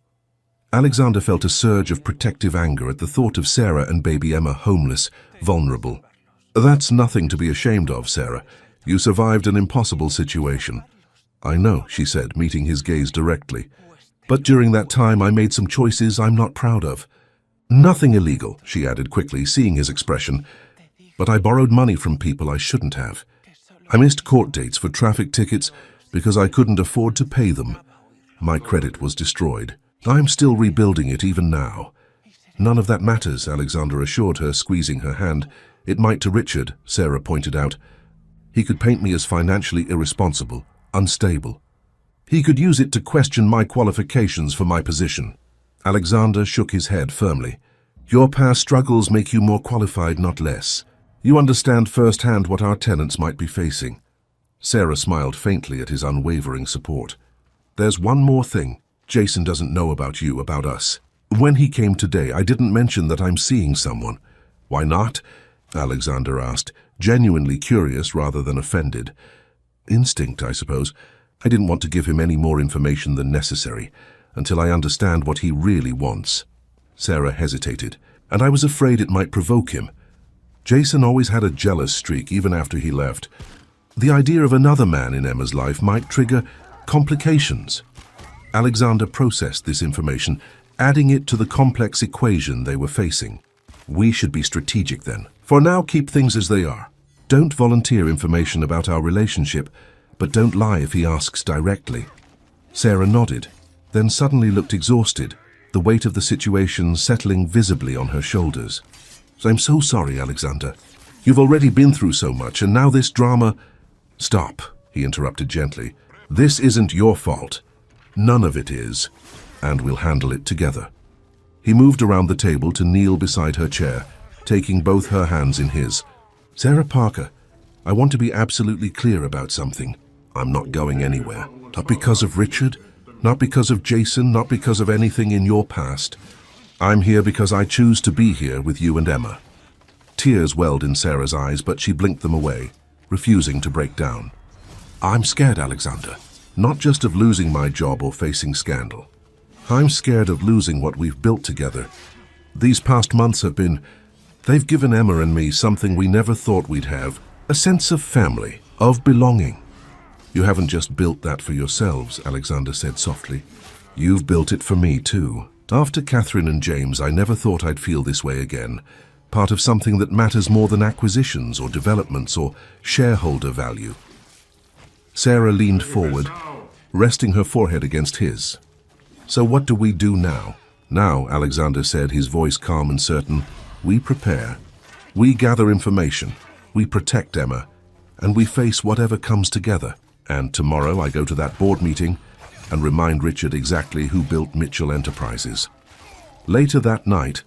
Alexander felt a surge of protective anger at the thought of Sarah and baby Emma homeless, vulnerable. That's nothing to be ashamed of, Sarah. You survived an impossible situation. I know, she said, meeting his gaze directly. But during that time I made some choices I'm not proud of. Nothing illegal, she added quickly, seeing his expression. But I borrowed money from people I shouldn't have. I missed court dates for traffic tickets because I couldn't afford to pay them. My credit was destroyed. I'm still rebuilding it even now. None of that matters, Alexander assured her, squeezing her hand. It might to Richard, Sarah pointed out. He could paint me as financially irresponsible, unstable. He could use it to question my qualifications for my position. Alexander shook his head firmly. Your past struggles make you more qualified, not less. You understand firsthand what our tenants might be facing. Sarah smiled faintly at his unwavering support. There's one more thing. Jason doesn't know about you, about us. When he came today, I didn't mention that I'm seeing someone. Why not? Alexander asked, genuinely curious rather than offended. Instinct, I suppose. I didn't want to give him any more information than necessary, until I understand what he really wants. Sarah hesitated, and I was afraid it might provoke him. Jason always had a jealous streak even after he left. The idea of another man in Emma's life might trigger complications. Alexander processed this information, adding it to the complex equation they were facing. We should be strategic then. For now, keep things as they are. Don't volunteer information about our relationship, but don't lie if he asks directly. Sarah nodded, then suddenly looked exhausted, the weight of the situation settling visibly on her shoulders. I'm so sorry, Alexander. You've already been through so much, and now this drama... Stop, he interrupted gently. This isn't your fault. None of it is, and we'll handle it together. He moved around the table to kneel beside her chair, taking both her hands in his. Sarah Parker, I want to be absolutely clear about something. I'm not going anywhere. Not because of Richard, not because of Jason, not because of anything in your past. I'm here because I choose to be here with you and Emma. Tears welled in Sarah's eyes, but she blinked them away, refusing to break down. I'm scared, Alexander. Not just of losing my job or facing scandal. I'm scared of losing what we've built together. These past months they've given Emma and me something we never thought we'd have, a sense of family, of belonging. You haven't just built that for yourselves, Alexander said softly. You've built it for me too. After Catherine and James, I never thought I'd feel this way again. Part of something that matters more than acquisitions or developments or shareholder value. Sarah leaned forward, resting her forehead against his. So what do we do now? Now, Alexander said, his voice calm and certain, we prepare. We gather information. We protect Emma. And we face whatever comes together. And tomorrow I go to that board meeting and remind Richard exactly who built Mitchell Enterprises. Later that night,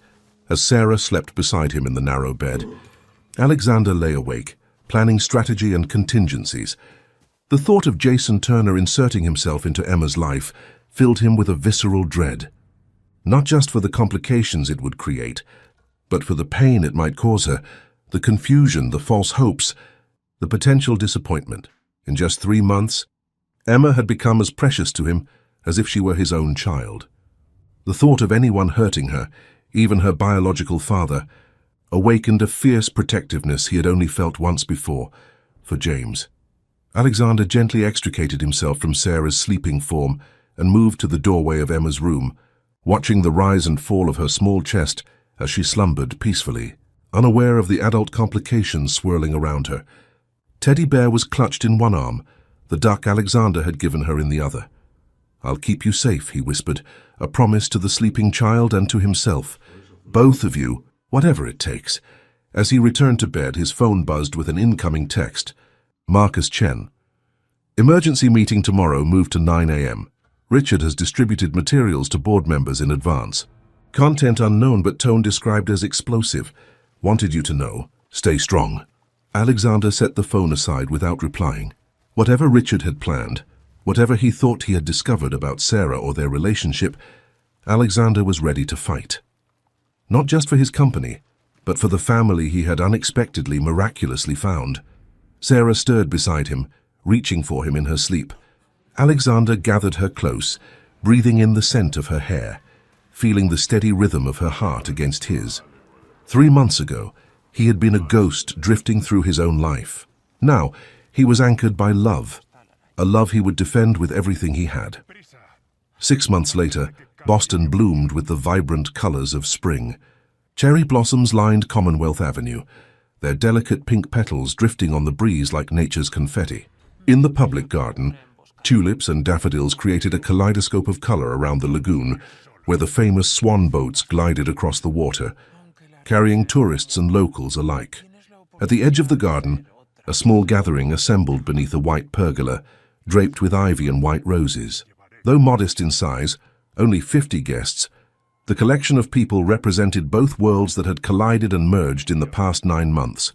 as Sarah slept beside him in the narrow bed, Alexander lay awake, planning strategy and contingencies. The thought of Jason Turner inserting himself into Emma's life filled him with a visceral dread. Not just for the complications it would create, but for the pain it might cause her, the confusion, the false hopes, the potential disappointment. In just 3 months, Emma had become as precious to him as if she were his own child. The thought of anyone hurting her, even her biological father, awakened a fierce protectiveness he had only felt once before, for James. Alexander gently extricated himself from Sarah's sleeping form and moved to the doorway of Emma's room, watching the rise and fall of her small chest as she slumbered peacefully, unaware of the adult complications swirling around her. Teddy Bear was clutched in one arm, the duck Alexander had given her in the other. "I'll keep you safe," he whispered, a promise to the sleeping child and to himself. "Both of you, whatever it takes." As he returned to bed, his phone buzzed with an incoming text. Marcus Chen. "Emergency meeting tomorrow moved to 9 a.m. Richard has distributed materials to board members in advance. Content unknown but tone described as explosive. Wanted you to know. Stay strong." Alexander set the phone aside without replying. Whatever Richard had planned, whatever he thought he had discovered about Sarah or their relationship, Alexander was ready to fight. Not just for his company, but for the family he had unexpectedly, miraculously found. Sarah stirred beside him, reaching for him in her sleep. Alexander gathered her close, breathing in the scent of her hair, feeling the steady rhythm of her heart against his. 3 months ago, he had been a ghost drifting through his own life. Now, he was anchored by love, a love he would defend with everything he had. 6 months later, Boston bloomed with the vibrant colors of spring. Cherry blossoms lined Commonwealth Avenue, their delicate pink petals drifting on the breeze like nature's confetti. In the public garden, tulips and daffodils created a kaleidoscope of color around the lagoon, where the famous swan boats glided across the water, carrying tourists and locals alike. At the edge of the garden, a small gathering assembled beneath a white pergola, draped with ivy and white roses. Though modest in size, only 50 guests, the collection of people represented both worlds that had collided and merged in the past 9 months.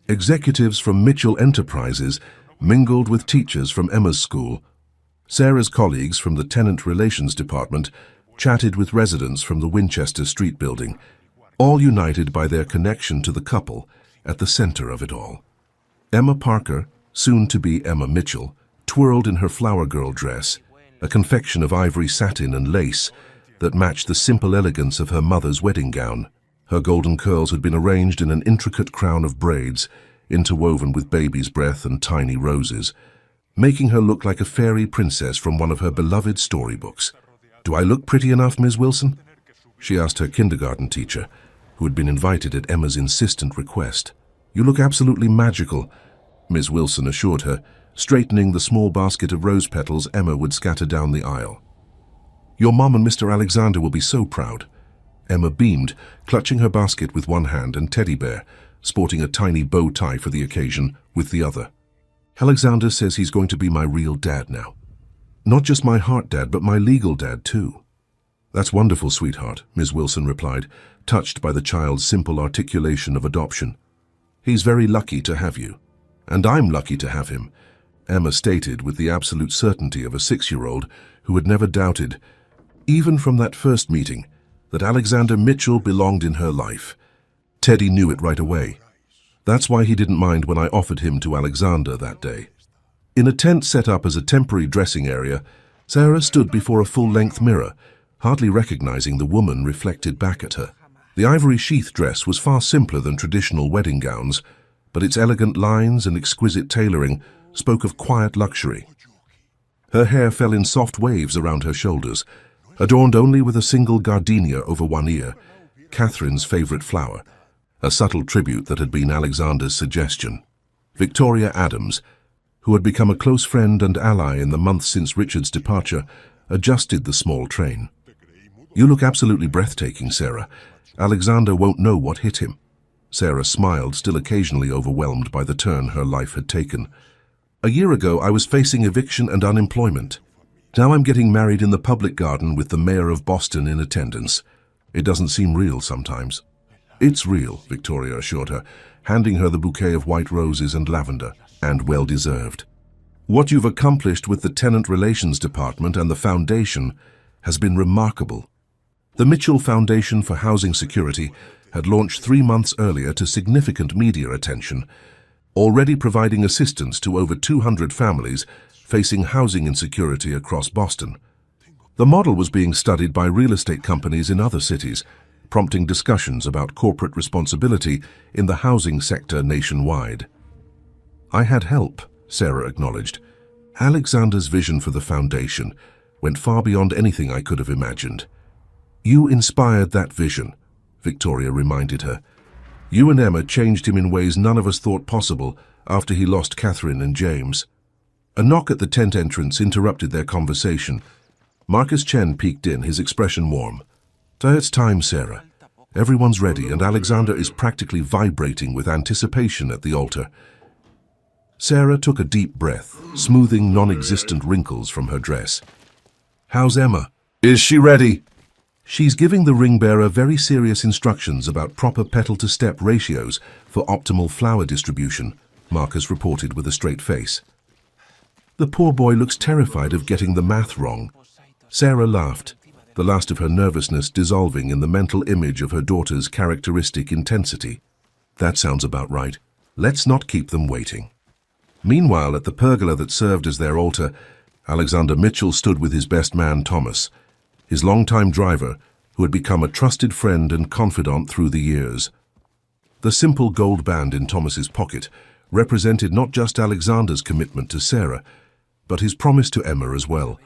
Executives from Mitchell Enterprises mingled with teachers from Emma's school. Sarah's colleagues from the Tenant Relations Department chatted with residents from the Winchester Street building, all united by their connection to the couple at the center of it all. Emma Parker, soon to be Emma Mitchell, twirled in her flower girl dress, a confection of ivory satin and lace that matched the simple elegance of her mother's wedding gown. Her golden curls had been arranged in an intricate crown of braids, interwoven with baby's breath and tiny roses, making her look like a fairy princess from one of her beloved storybooks. "Do I look pretty enough, Ms. Wilson?" she asked her kindergarten teacher, who had been invited at Emma's insistent request. "You look absolutely magical," Ms. Wilson assured her, straightening the small basket of rose petals Emma would scatter down the aisle. "Your mom and Mr. Alexander will be so proud." Emma beamed, clutching her basket with one hand and Teddy Bear, sporting a tiny bow tie for the occasion, with the other. "Alexander says he's going to be my real dad now. Not just my heart dad, but my legal dad too." "That's wonderful, sweetheart," Ms. Wilson replied, touched by the child's simple articulation of adoption. "He's very lucky to have you. And I'm lucky to have him," Emma stated with the absolute certainty of a 6-year-old who had never doubted, even from that first meeting, that Alexander Mitchell belonged in her life. Teddy knew it right away. That's why he didn't mind when I offered him to Alexander that day. In a tent set up as a temporary dressing area, Sarah stood before a full-length mirror, hardly recognizing the woman reflected back at her. The ivory sheath dress was far simpler than traditional wedding gowns, but its elegant lines and exquisite tailoring spoke of quiet luxury. Her hair fell in soft waves around her shoulders, adorned only with a single gardenia over one ear, Catherine's favorite flower, a subtle tribute that had been Alexander's suggestion. Victoria Adams, who had become a close friend and ally in the months since Richard's departure, adjusted the small train. "You look absolutely breathtaking, Sarah. Alexander won't know what hit him." Sarah smiled, still occasionally overwhelmed by the turn her life had taken. "A year ago, I was facing eviction and unemployment. Now I'm getting married in the public garden with the mayor of Boston in attendance. It doesn't seem real sometimes." "It's real," Victoria assured her, handing her the bouquet of white roses and lavender, and well-deserved. "What you've accomplished with the Tenant Relations Department and the Foundation has been remarkable." The Mitchell Foundation for Housing Security had launched 3 months earlier to significant media attention, already providing assistance to over 200 families facing housing insecurity across Boston. The model was being studied by real estate companies in other cities, prompting discussions about corporate responsibility in the housing sector nationwide. "I had help," Sarah acknowledged. "Alexander's vision for the foundation, went far beyond anything I could have imagined. You inspired that vision, Victoria reminded her. You and Emma changed him in ways none of us thought possible after he lost Catherine and James. A knock at the tent entrance interrupted their conversation. Marcus Chen peeked in, his expression warm. It's time, Sarah. Everyone's ready, and Alexander is practically vibrating with anticipation at the altar. Sarah took a deep breath, smoothing non-existent wrinkles from her dress. How's Emma? Is she ready? She's giving the ring bearer very serious instructions about proper petal-to-step ratios for optimal flower distribution, Marcus reported with a straight face. The poor boy looks terrified of getting the math wrong. Sarah laughed, the last of her nervousness dissolving in the mental image of her daughter's characteristic intensity. That sounds about right. Let's not keep them waiting. Meanwhile, at the pergola that served as their altar, Alexander Mitchell stood with his best man, Thomas, his longtime driver, who had become a trusted friend and confidant through the years. The simple gold band in Thomas's pocket represented not just Alexander's commitment to Sarah, but his promise to Emma as well,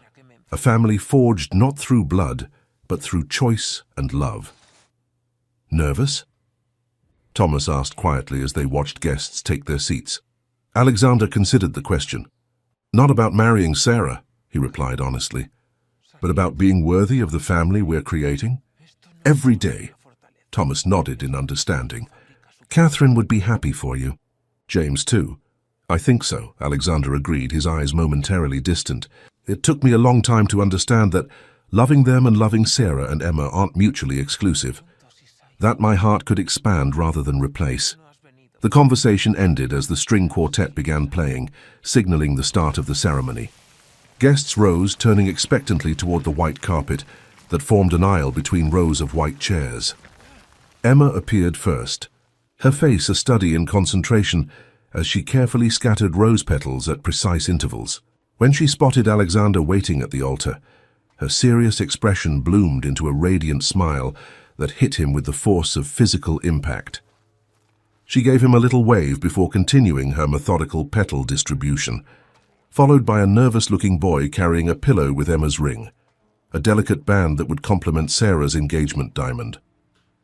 a family forged not through blood, but through choice and love. Nervous? Thomas asked quietly as they watched guests take their seats. Alexander considered the question. Not about marrying Sarah, he replied honestly, but about being worthy of the family we're creating. Every day. Thomas nodded in understanding. Catherine would be happy for you. James too. I think so, Alexander agreed, his eyes momentarily distant. It took me a long time to understand that loving them and loving Sarah and Emma aren't mutually exclusive. That my heart could expand rather than replace. The conversation ended as the string quartet began playing, signaling the start of the ceremony. Guests rose, turning expectantly toward the white carpet that formed an aisle between rows of white chairs. Emma appeared first, her face a study in concentration as she carefully scattered rose petals at precise intervals. When she spotted Alexander waiting at the altar, her serious expression bloomed into a radiant smile that hit him with the force of physical impact. She gave him a little wave before continuing her methodical petal distribution, followed by a nervous-looking boy carrying a pillow with Emma's ring, a delicate band that would complement Sarah's engagement diamond.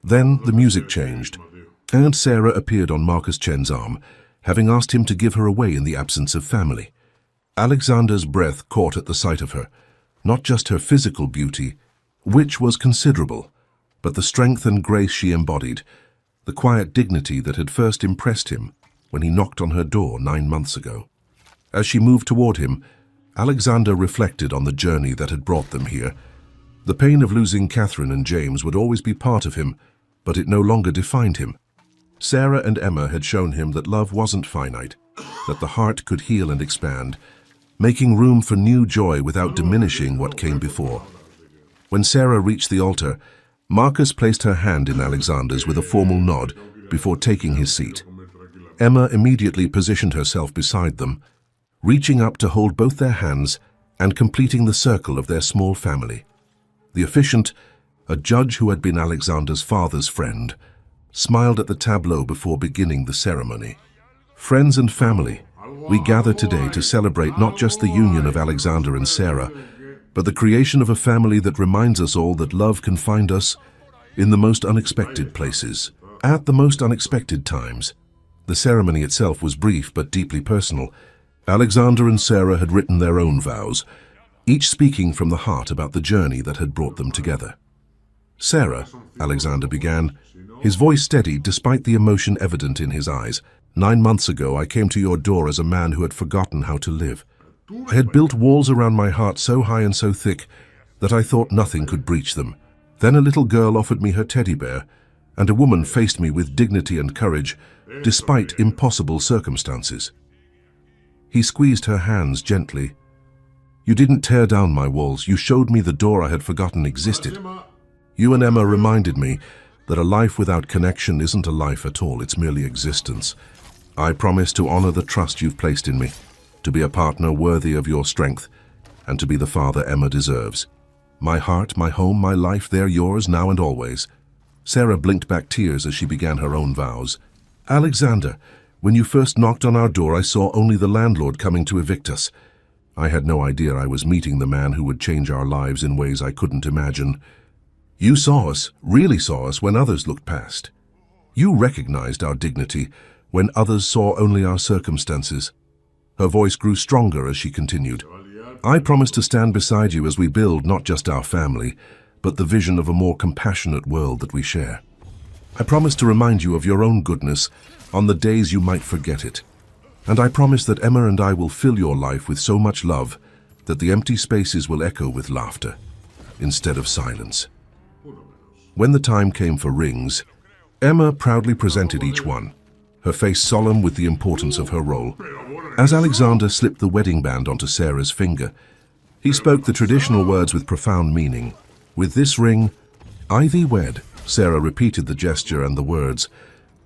Then the music changed, and Sarah appeared on Marcus Chen's arm, having asked him to give her away in the absence of family. Alexander's breath caught at the sight of her, not just her physical beauty, which was considerable, but the strength and grace she embodied, the quiet dignity that had first impressed him when he knocked on her door 9 months ago. As she moved toward him, Alexander reflected on the journey that had brought them here. The pain of losing Catherine and James would always be part of him, but it no longer defined him. Sarah and Emma had shown him that love wasn't finite, that the heart could heal and expand, making room for new joy without diminishing what came before. When Sarah reached the altar, Marcus placed her hand in Alexander's with a formal nod before taking his seat. Emma immediately positioned herself beside them, reaching up to hold both their hands and completing the circle of their small family. The officiant, a judge who had been Alexander's father's friend, smiled at the tableau before beginning the ceremony. Friends and family, we gather today to celebrate not just the union of Alexander and Sarah, but the creation of a family that reminds us all that love can find us in the most unexpected places, at the most unexpected times. The ceremony itself was brief but deeply personal. Alexander and Sarah had written their own vows, each speaking from the heart about the journey that had brought them together. Sarah, Alexander began, his voice steady despite the emotion evident in his eyes. 9 months ago, I came to your door as a man who had forgotten how to live. I had built walls around my heart so high and so thick that I thought nothing could breach them. Then a little girl offered me her teddy bear, and a woman faced me with dignity and courage, despite impossible circumstances. He squeezed her hands gently. You didn't tear down my walls, you showed me the door I had forgotten existed. You and Emma reminded me that a life without connection isn't a life at all, it's merely existence. I promise to honor the trust you've placed in me, to be a partner worthy of your strength, and to be the father Emma deserves. My heart, my home, my life, they're yours now and always. Sarah blinked back tears as she began her own vows. Alexander, when you first knocked on our door, I saw only the landlord coming to evict us. I had no idea I was meeting the man who would change our lives in ways I couldn't imagine. You saw us, really saw us, when others looked past. You recognized our dignity when others saw only our circumstances. Her voice grew stronger as she continued. I promise to stand beside you as we build not just our family, but the vision of a more compassionate world that we share. I promise to remind you of your own goodness on the days you might forget it. And I promise that Emma and I will fill your life with so much love that the empty spaces will echo with laughter instead of silence. When the time came for rings, Emma proudly presented each one, her face solemn with the importance of her role. As Alexander slipped the wedding band onto Sarah's finger, he spoke the traditional words with profound meaning. With this ring, I thee wed. Sarah repeated the gesture and the words,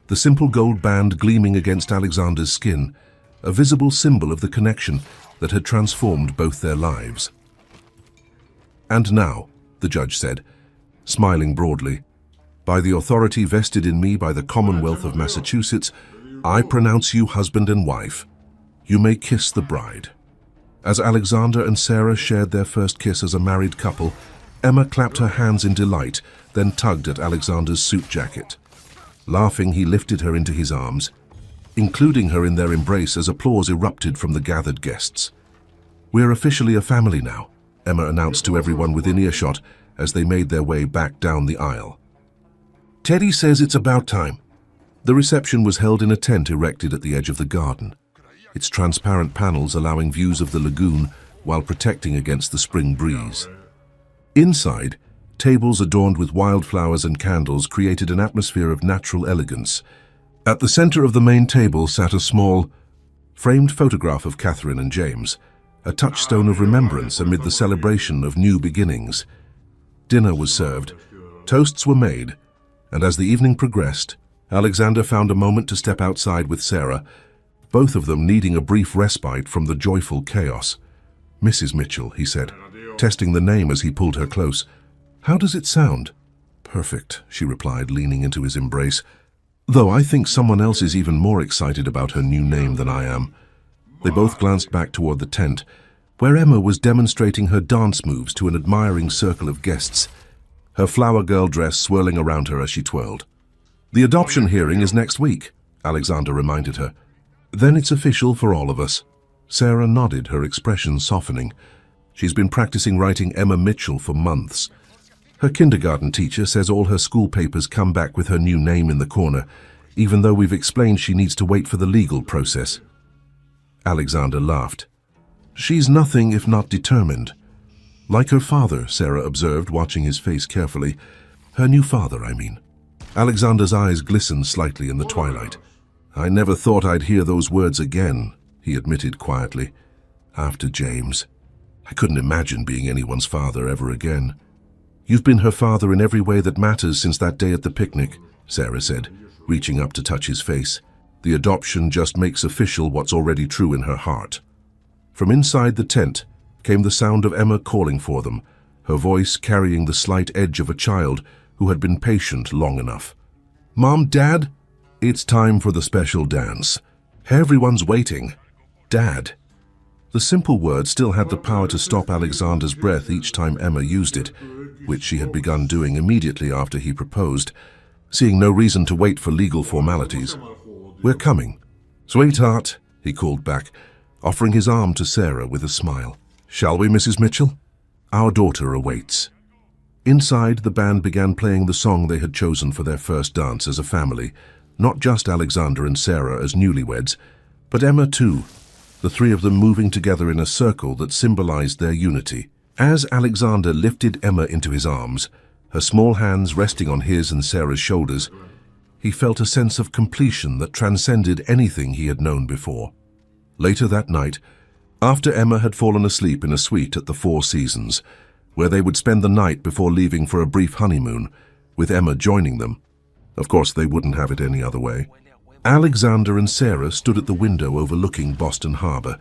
the simple gold band gleaming against Alexander's skin, a visible symbol of the connection that had transformed both their lives. And now, the judge said, smiling broadly, by the authority vested in me by the Commonwealth of Massachusetts, I pronounce you husband and wife. You may kiss the bride. As Alexander and Sarah shared their first kiss as a married couple, Emma clapped her hands in delight, then tugged at Alexander's suit jacket. Laughing, he lifted her into his arms, including her in their embrace as applause erupted from the gathered guests. We're officially a family now, Emma announced to everyone within earshot as they made their way back down the aisle. Teddy says it's about time. The reception was held in a tent erected at the edge of the garden, its transparent panels allowing views of the lagoon while protecting against the spring breeze. Inside, tables adorned with wildflowers and candles created an atmosphere of natural elegance. At the center of the main table sat a small, framed photograph of Catherine and James, a touchstone of remembrance amid the celebration of new beginnings. Dinner was served, toasts were made, and as the evening progressed, Alexander found a moment to step outside with Sarah, both of them needing a brief respite from the joyful chaos. Mrs. Mitchell, he said, testing the name as he pulled her close. How does it sound? Perfect, she replied, leaning into his embrace. Though I think someone else is even more excited about her new name than I am. They both glanced back toward the tent, where Emma was demonstrating her dance moves to an admiring circle of guests, her flower girl dress swirling around her as she twirled. The adoption hearing is next week, Alexander reminded her. Then it's official for all of us. Sarah nodded, her expression softening. She's been practicing writing Emma Mitchell for months. Her kindergarten teacher says all her school papers come back with her new name in the corner, even though we've explained she needs to wait for the legal process. Alexander laughed. She's nothing if not determined. Like her father, Sarah observed, watching his face carefully. Her new father, I mean. Alexander's eyes glistened slightly in the twilight. I never thought I'd hear those words again, he admitted quietly. After James. I couldn't imagine being anyone's father ever again. You've been her father in every way that matters since that day at the picnic, Sarah said, reaching up to touch his face. The adoption just makes official what's already true in her heart. From inside the tent came the sound of Emma calling for them, her voice carrying the slight edge of a child who had been patient long enough. Mom, Dad, it's time for the special dance. Everyone's waiting. Dad. The simple word still had the power to stop Alexander's breath each time Emma used it, which she had begun doing immediately after he proposed, seeing no reason to wait for legal formalities. We're coming. Sweetheart, he called back, offering his arm to Sarah with a smile. Shall we, Mrs. Mitchell? Our daughter awaits. Inside, the band began playing the song they had chosen for their first dance as a family, not just Alexander and Sarah as newlyweds, but Emma too, the three of them moving together in a circle that symbolized their unity. As Alexander lifted Emma into his arms, her small hands resting on his and Sarah's shoulders, he felt a sense of completion that transcended anything he had known before. Later that night, after Emma had fallen asleep in a suite at the Four Seasons, where they would spend the night before leaving for a brief honeymoon, with Emma joining them. Of course, they wouldn't have it any other way. Alexander and Sarah stood at the window overlooking Boston Harbor.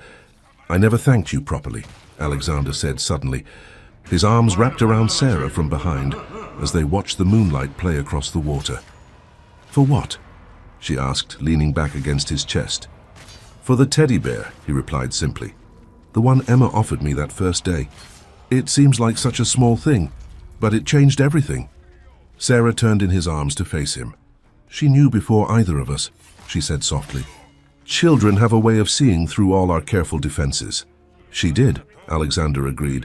I never thanked you properly, Alexander said suddenly, his arms wrapped around Sarah from behind as they watched the moonlight play across the water. For what? She asked, leaning back against his chest. For the teddy bear, he replied simply. The one Emma offered me that first day. It seems like such a small thing, but it changed everything." Sarah turned in his arms to face him. "She knew before either of us," she said softly. "Children have a way of seeing through all our careful defenses." "She did," Alexander agreed.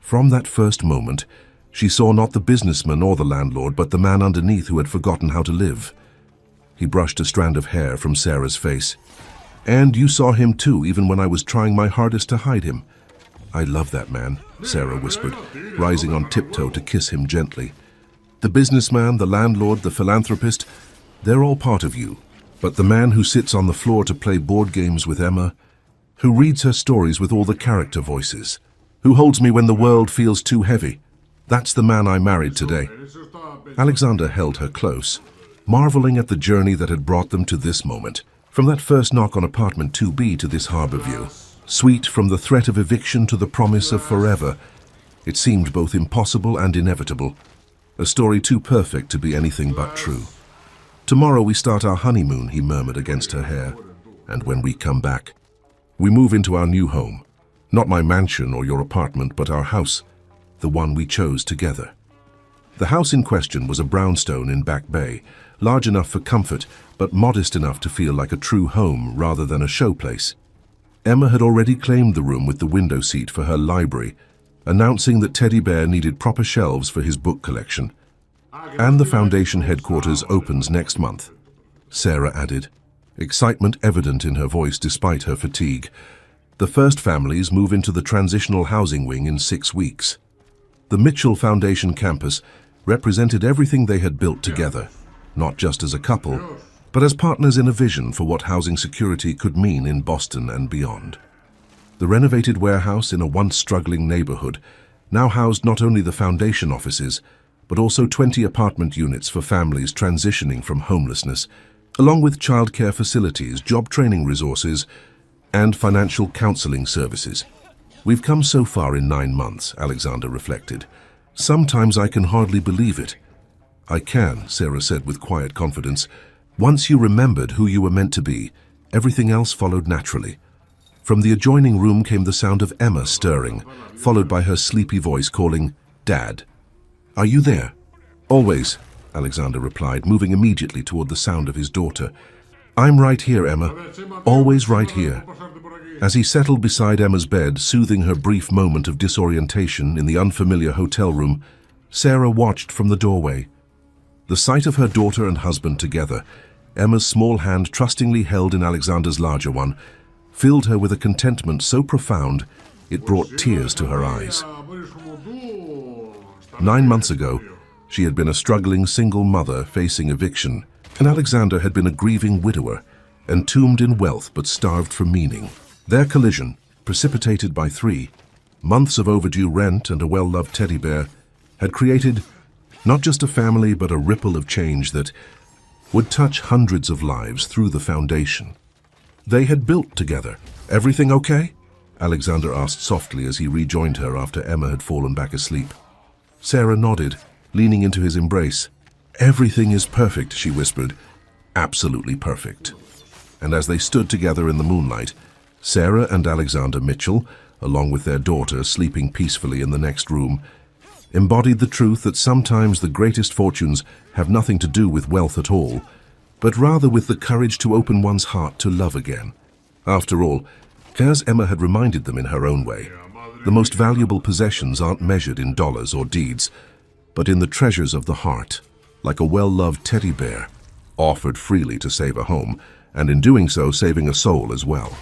From that first moment, she saw not the businessman or the landlord, but the man underneath who had forgotten how to live. He brushed a strand of hair from Sarah's face. "And you saw him too, even when I was trying my hardest to hide him." "I love that man," Sarah whispered, rising on tiptoe to kiss him gently. "The businessman, the landlord, the philanthropist, they're all part of you. But the man who sits on the floor to play board games with Emma, who reads her stories with all the character voices, who holds me when the world feels too heavy, that's the man I married today." Alexander held her close, marveling at the journey that had brought them to this moment. From that first knock on apartment 2B to this harbor view, sweet from the threat of eviction to the promise of forever, it seemed both impossible and inevitable. A story too perfect to be anything but true. "Tomorrow we start our honeymoon," he murmured against her hair. "And when we come back, we move into our new home. Not my mansion or your apartment, but our house, the one we chose together." The house in question was a brownstone in Back Bay, large enough for comfort, but modest enough to feel like a true home rather than a showplace. Emma had already claimed the room with the window seat for her library, announcing that Teddy Bear needed proper shelves for his book collection. "And the foundation headquarters opens next month," Sarah added, excitement evident in her voice despite her fatigue. "The first families move into the transitional housing wing in 6 weeks." The Mitchell Foundation campus represented everything they had built together, not just as a couple, but as partners in a vision for what housing security could mean in Boston and beyond. The renovated warehouse in a once struggling neighborhood now housed not only the foundation offices, but also 20 apartment units for families transitioning from homelessness, along with childcare facilities, job training resources, and financial counseling services. "We've come so far in 9 months," Alexander reflected. "Sometimes I can hardly believe it." "I can," Sarah said with quiet confidence. "Once you remembered who you were meant to be, everything else followed naturally." From the adjoining room came the sound of Emma stirring, followed by her sleepy voice calling, "Dad." "Are you there?" "Always," Alexander replied, moving immediately toward the sound of his daughter. "I'm right here, Emma. Always right here." As he settled beside Emma's bed, soothing her brief moment of disorientation in the unfamiliar hotel room, Sarah watched from the doorway. The sight of her daughter and husband together, Emma's small hand trustingly held in Alexander's larger one, filled her with a contentment so profound it brought tears to her eyes. 9 months ago, she had been a struggling single mother facing eviction, and Alexander had been a grieving widower, entombed in wealth but starved for meaning. Their collision, precipitated by 3 months of overdue rent and a well-loved teddy bear, had created not just a family but a ripple of change that would touch hundreds of lives through the foundation. They had built together. "Everything okay?" Alexander asked softly as he rejoined her after Emma had fallen back asleep. Sarah nodded, leaning into his embrace. "Everything is perfect," she whispered. "Absolutely perfect." And as they stood together in the moonlight, Sarah and Alexander Mitchell, along with their daughter sleeping peacefully in the next room, embodied the truth that sometimes the greatest fortunes have nothing to do with wealth at all, but rather with the courage to open one's heart to love again. After all, as Emma had reminded them in her own way, the most valuable possessions aren't measured in dollars or deeds, but in the treasures of the heart, like a well-loved teddy bear, offered freely to save a home, and in doing so saving a soul as well.